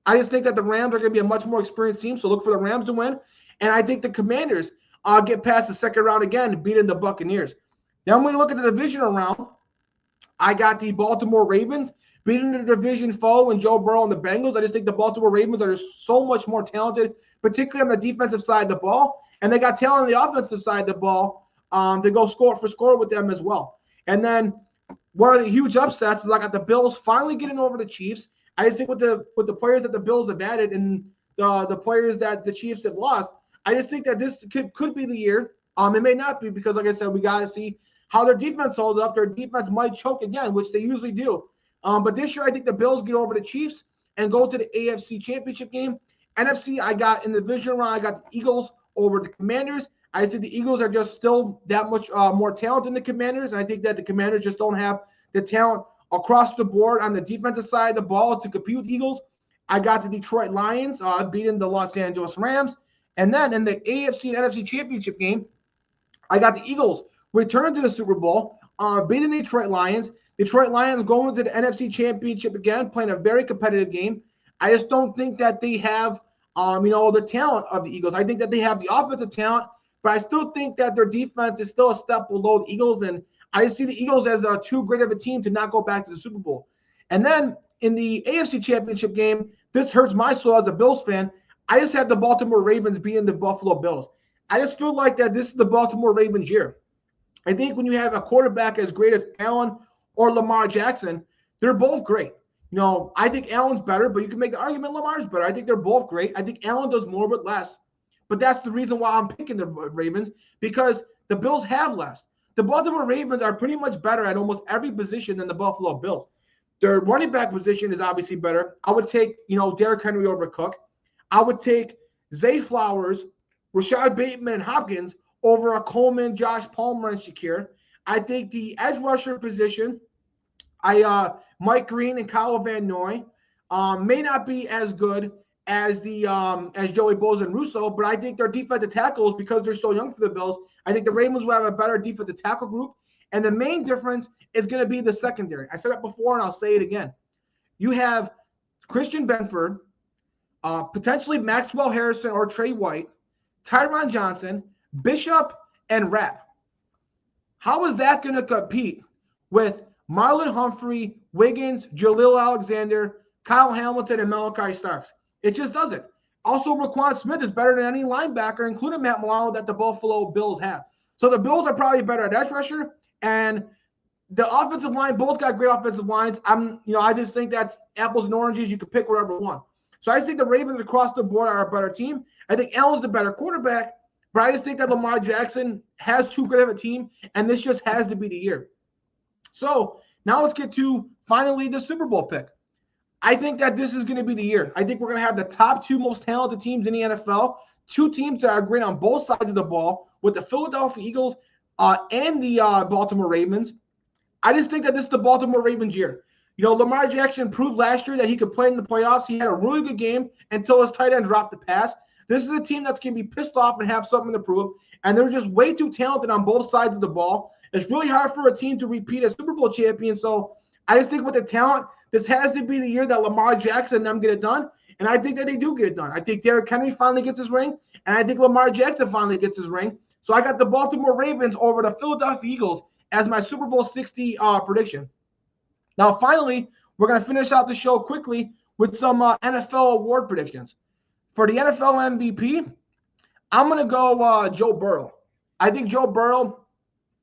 I just think that the Rams are going to be a much more experienced team, so look for the Rams to win. And I think the Commanders get past the second round again, beating the Buccaneers. Then when we look at the divisional round, I got the Baltimore Ravens beating the division foe and Joe Burrow and the Bengals. I just think the Baltimore Ravens are just so much more talented, particularly on the defensive side of the ball. And they got talent on the offensive side of the ball to go score for score with them as well. And then one of the huge upsets is I got the Bills finally getting over the Chiefs. I just think with the players that the Bills have added and the players that the Chiefs have lost, I just think that this could be the year. It may not be because, like I said, we got to see how their defense holds up. Their defense might choke again, which they usually do. But this year, I think the Bills get over the Chiefs and go to the AFC Championship game. NFC, I got in the division round, I got the Eagles over the Commanders. I think the Eagles are just still that much more talented than the Commanders. And I think that the Commanders just don't have the talent across the board on the defensive side of the ball to compete with Eagles. I got the Detroit Lions beating the Los Angeles Rams. And then in the AFC and NFC Championship game, I got the Eagles return to the Super Bowl, beating the Detroit Lions. Detroit Lions going to the NFC Championship again, playing a very competitive game. I just don't think that they have, the talent of the Eagles. I think that they have the offensive talent, but I still think that their defense is still a step below the Eagles, and I just see the Eagles as too great of a team to not go back to the Super Bowl. And then in the AFC Championship game, this hurts my soul as a Bills fan. I just have the Baltimore Ravens beating the Buffalo Bills. I just feel like that this is the Baltimore Ravens year. I think when you have a quarterback as great as Allen or Lamar Jackson, they're both great. I think Allen's better, but you can make the argument Lamar's better. I think they're both great. I think Allen does more with less. But that's the reason why I'm picking the Ravens, because the Bills have less. The Baltimore Ravens are pretty much better at almost every position than the Buffalo Bills. Their running back position is obviously better. I would take, Derrick Henry over Cook. I would take Zay Flowers, Rashad Bateman, and Hopkins over a Coleman, Josh Palmer, and Shakir. I think the edge rusher position, Mike Green and Kyle Van Noy may not be as good as as Joey Bosa and Russo, but I think their defensive tackles, because they're so young for the Bills, I think the Ravens will have a better defensive tackle group. And the main difference is going to be the secondary. I said it before, and I'll say it again. You have Christian Benford, potentially Maxwell Harrison or Trey White, Tyron Johnson, Bishop, and Rapp. How is that going to compete with Marlon Humphrey, Wiggins, Jaleel Alexander, Kyle Hamilton, and Malachi Starks? It just doesn't. Also, Raquan Smith is better than any linebacker, including Matt Milano, that the Buffalo Bills have. So the Bills are probably better at edge rusher, and the offensive line both got great offensive lines. I just think that's apples and oranges. You can pick whatever one. So I think the Ravens across the board are a better team. I think Allen's the better quarterback, but I just think that Lamar Jackson has too good of a team, and this just has to be the year. So now let's get to finally the Super Bowl pick. I think that this is going to be the year. I think we're going to have the top two most talented teams in the NFL, two teams that are great on both sides of the ball, with the Philadelphia Eagles and the Baltimore Ravens. I just think that this is the Baltimore Ravens year. Lamar Jackson proved last year that he could play in the playoffs. He had a really good game until his tight end dropped the pass. This is a team that's going to be pissed off and have something to prove, and they're just way too talented on both sides of the ball. It's really hard for a team to repeat as Super Bowl champion, so I just think with the talent, this has to be the year that Lamar Jackson and them get it done, and I think that they do get it done. I think Derrick Henry finally gets his ring, and I think Lamar Jackson finally gets his ring. So I got the Baltimore Ravens over the Philadelphia Eagles as my Super Bowl 60 prediction. Now, finally, we're going to finish out the show quickly with some NFL award predictions. For the NFL MVP, I'm going to go Joe Burrow. I think Joe Burrow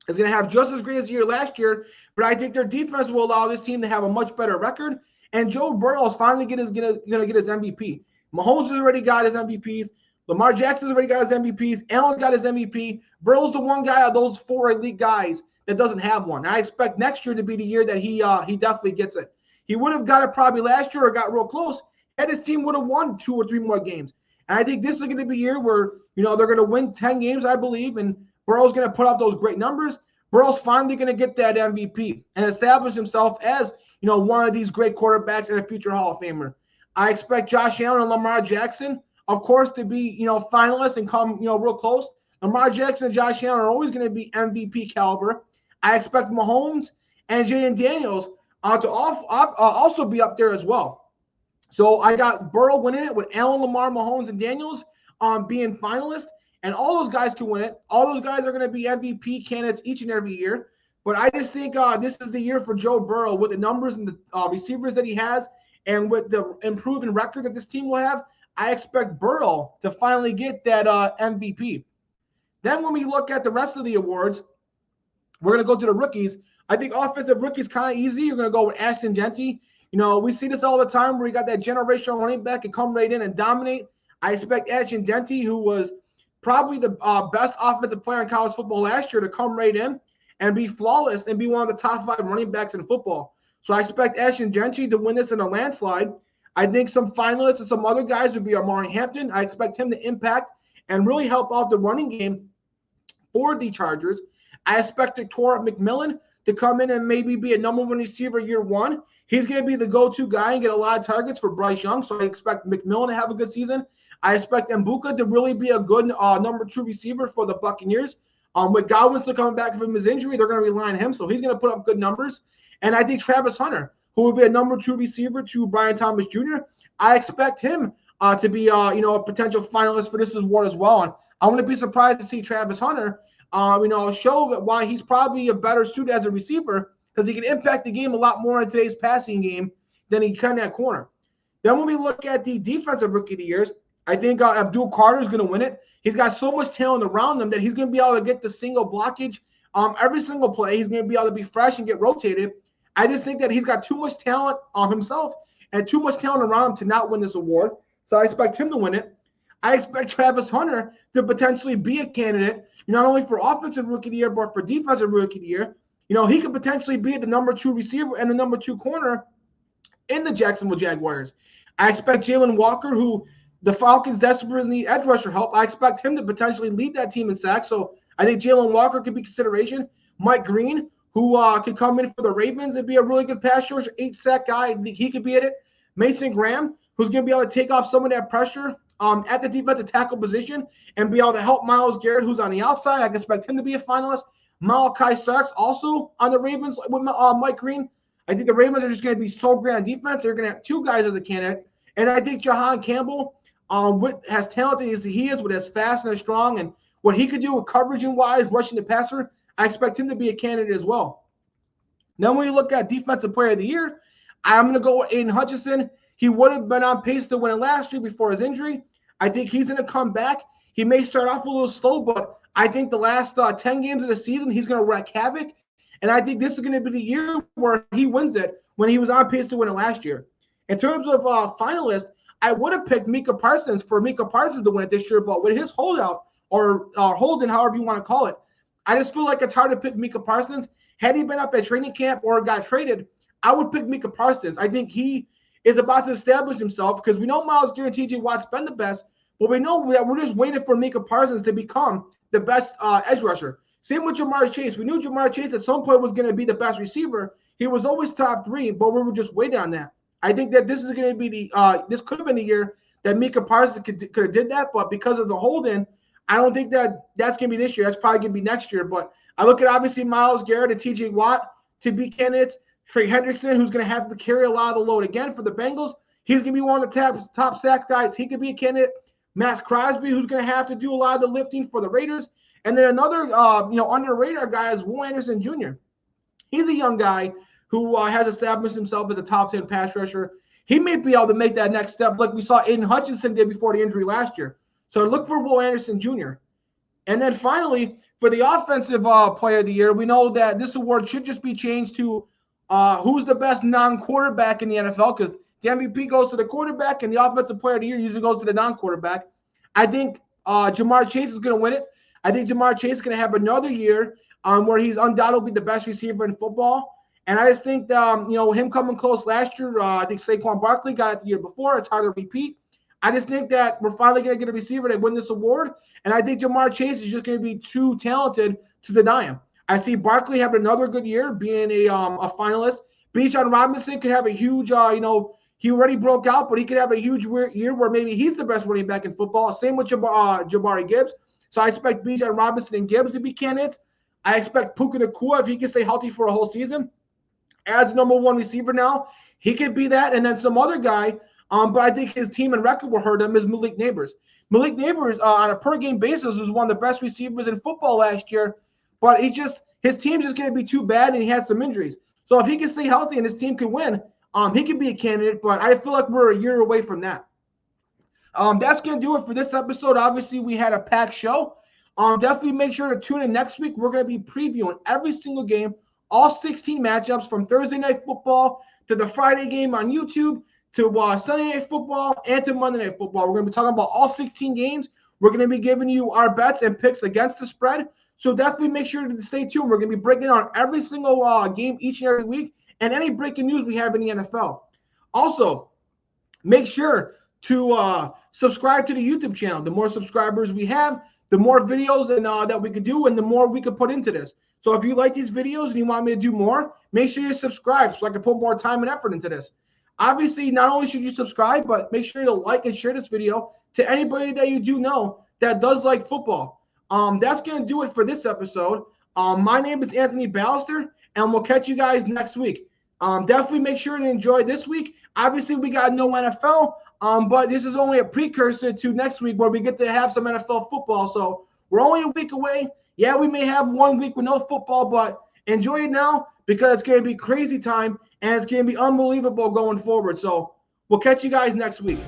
is going to have just as great as a year last year, but I think their defense will allow this team to have a much better record, and Joe Burrow is finally going to get his MVP. Mahomes has already got his MVPs. Lamar Jackson's already got his MVPs. Allen got his MVP. Burrow's the one guy of those four elite guys that doesn't have one. I expect next year to be the year that he definitely gets it. He would have got it probably last year or got real close, and his team would have won 2 or 3 more games. And I think this is going to be a year where, they're going to win 10 games, I believe, and Burrow's going to put up those great numbers. Burrow's finally going to get that MVP and establish himself as, one of these great quarterbacks and a future Hall of Famer. I expect Josh Allen and Lamar Jackson, of course, to be, finalists and come, real close. Lamar Jackson and Josh Allen are always going to be MVP caliber. I expect Mahomes and Jaden Daniels to also be up there as well. So I got Burrow winning it with Allen, Lamar, Mahomes, and Daniels being finalists. And all those guys can win it. All those guys are going to be MVP candidates each and every year. But I just think this is the year for Joe Burrow with the numbers and the receivers that he has, and with the improving record that this team will have. I expect Burrow to finally get that MVP. Then when we look at the rest of the awards, we're going to go to the rookies. I think offensive rookies kind of easy. You're going to go with Ashton Genty. We see this all the time where we got that generational running back and come right in and dominate. I expect Ashton Genty, who was probably the best offensive player in college football last year, to come right in and be flawless and be one of the top 5 running backs in football. So I expect Ashton Gentry to win this in a landslide. I think some finalists and some other guys would be Amari Hampton. I expect him to impact and really help out the running game for the Chargers. I expect Victor McMillan to come in and maybe be a number 1 receiver year 1. He's going to be the go-to guy and get a lot of targets for Bryce Young, so I expect McMillan to have a good season. I expect Mbuka to really be a good number 2 receiver for the Buccaneers. With Godwin still coming back from his injury, they're going to rely on him, so he's going to put up good numbers. And I think Travis Hunter, who will be a number 2 receiver to Brian Thomas Jr., I expect him to be a potential finalist for this award as well. And I wouldn't be surprised to see Travis Hunter show why he's probably a better suit as a receiver, because he can impact the game a lot more in today's passing game than he can at corner. Then when we look at the defensive rookie of the years, I think Abdul Carter is going to win it. He's got so much talent around him that he's going to be able to get the single blockage every single play. He's going to be able to be fresh and get rotated. I just think that he's got too much talent on himself and too much talent around him to not win this award. So I expect him to win it. I expect Travis Hunter to potentially be a candidate, not only for offensive rookie of the year, but for defensive rookie of the year. He could potentially be the number 2 receiver and the number 2 corner in the Jacksonville Jaguars. I expect Jalen Walker, who the Falcons desperately need edge rusher help. I expect him to potentially lead that team in sacks. So I think Jalen Walker could be consideration. Mike Green, who could come in for the Ravens and be a really good pass rusher, 8-sack guy. I think he could be at it. Mason Graham, who's going to be able to take off some of that pressure at the defensive tackle position and be able to help Myles Garrett, who's on the outside. I expect him to be a finalist. Malachi Starks also on the Ravens with Mike Green. I think the Ravens are just going to be so great on defense. They're going to have 2 guys as a candidate. And I think Jahan Campbell, as talented as he is, with as fast and as strong, and what he could do with coverage and wise, rushing the passer, I expect him to be a candidate as well. Then when you look at Defensive Player of the Year, I'm going to go with Aiden Hutchinson. He would have been on pace to win it last year before his injury. I think he's going to come back. He may start off a little slow, but I think the last 10 games of the season, he's going to wreak havoc. And I think this is going to be the year where he wins it, when he was on pace to win it last year. In terms of finalists, I would have picked Micah Parsons for Micah Parsons to win it this year, but with his holdout or holding, however you want to call it, I just feel like it's hard to pick Micah Parsons. Had he been up at training camp or got traded, I would pick Micah Parsons. I think he is about to establish himself, because we know Myles Garrett and T.J. Watt's been the best, but we know that we're just waiting for Micah Parsons to become the best edge rusher. Same with Jamar Chase. We knew Jamar Chase at some point was going to be the best receiver. He was always top 3, but we were just waiting on that. I think that this is going to be this could have been the year that Micah Parsons could have did that, but because of the hold-in, I don't think that's going to be this year. That's probably going to be next year. But I look at obviously Myles Garrett and T.J. Watt to be candidates. Trey Hendrickson, who's going to have to carry a lot of the load again for the Bengals. He's going to be one of the top sack guys. He could be a candidate. Max Crosby, who's going to have to do a lot of the lifting for the Raiders. And then another, under the radar guy is Will Anderson Jr. He's a young guy who has established himself as a top 10 pass rusher. He may be able to make that next step like we saw Aiden Hutchinson did before the injury last year. So look for Will Anderson Jr. And then finally, for the offensive player of the year, we know that this award should just be changed to who's the best non-quarterback in the NFL, because the MVP goes to the quarterback and the offensive player of the year usually goes to the non-quarterback. I think Jamar Chase is going to win it. I think Jamar Chase is going to have another year where he's undoubtedly the best receiver in football. And I just think him coming close last year, I think Saquon Barkley got it the year before. It's hard to repeat. I just think that we're finally going to get a receiver that win this award. And I think Jamar Chase is just going to be too talented to deny him. I see Barkley having another good year, being a finalist. Bijan Robinson could have a huge, he already broke out, but he could have a huge year where maybe he's the best running back in football. Same with Jabari Gibbs. So I expect Bijan Robinson and Gibbs to be candidates. I expect Puka Nacua, if he can stay healthy for a whole season, as number 1 receiver now, he could be that. And then some other guy, but I think his team and record will hurt him, is Malik Neighbors. Malik Neighbors, on a per-game basis, was one of the best receivers in football last year, but his team's just going to be too bad, and he had some injuries. So if he can stay healthy and his team can win, he could be a candidate, but I feel like we're a year away from that. That's going to do it for this episode. Obviously, we had a packed show. Definitely make sure to tune in next week. We're going to be previewing every single game, all 16 matchups, from Thursday Night Football to the Friday game on YouTube to Sunday Night Football and to Monday Night Football. We're going to be talking about all 16 games. We're going to be giving you our bets and picks against the spread. So definitely make sure to stay tuned. We're going to be breaking down every single game each and every week and any breaking news we have in the NFL. Also, make sure to subscribe to the YouTube channel. The more subscribers we have, the more videos that we could do and the more we could put into this. So if you like these videos and you want me to do more, make sure you subscribe so I can put more time and effort into this. Obviously, not only should you subscribe, but make sure to like and share this video to anybody that you do know that does like football. That's going to do it for this episode. My name is Anthony Balester, and we'll catch you guys next week. Definitely make sure to enjoy this week. Obviously, we got no NFL, but this is only a precursor to next week where we get to have some NFL football. So we're only a week away. Yeah, we may have 1 week with no football, but enjoy it now because it's going to be crazy time and it's going to be unbelievable going forward. So we'll catch you guys next week.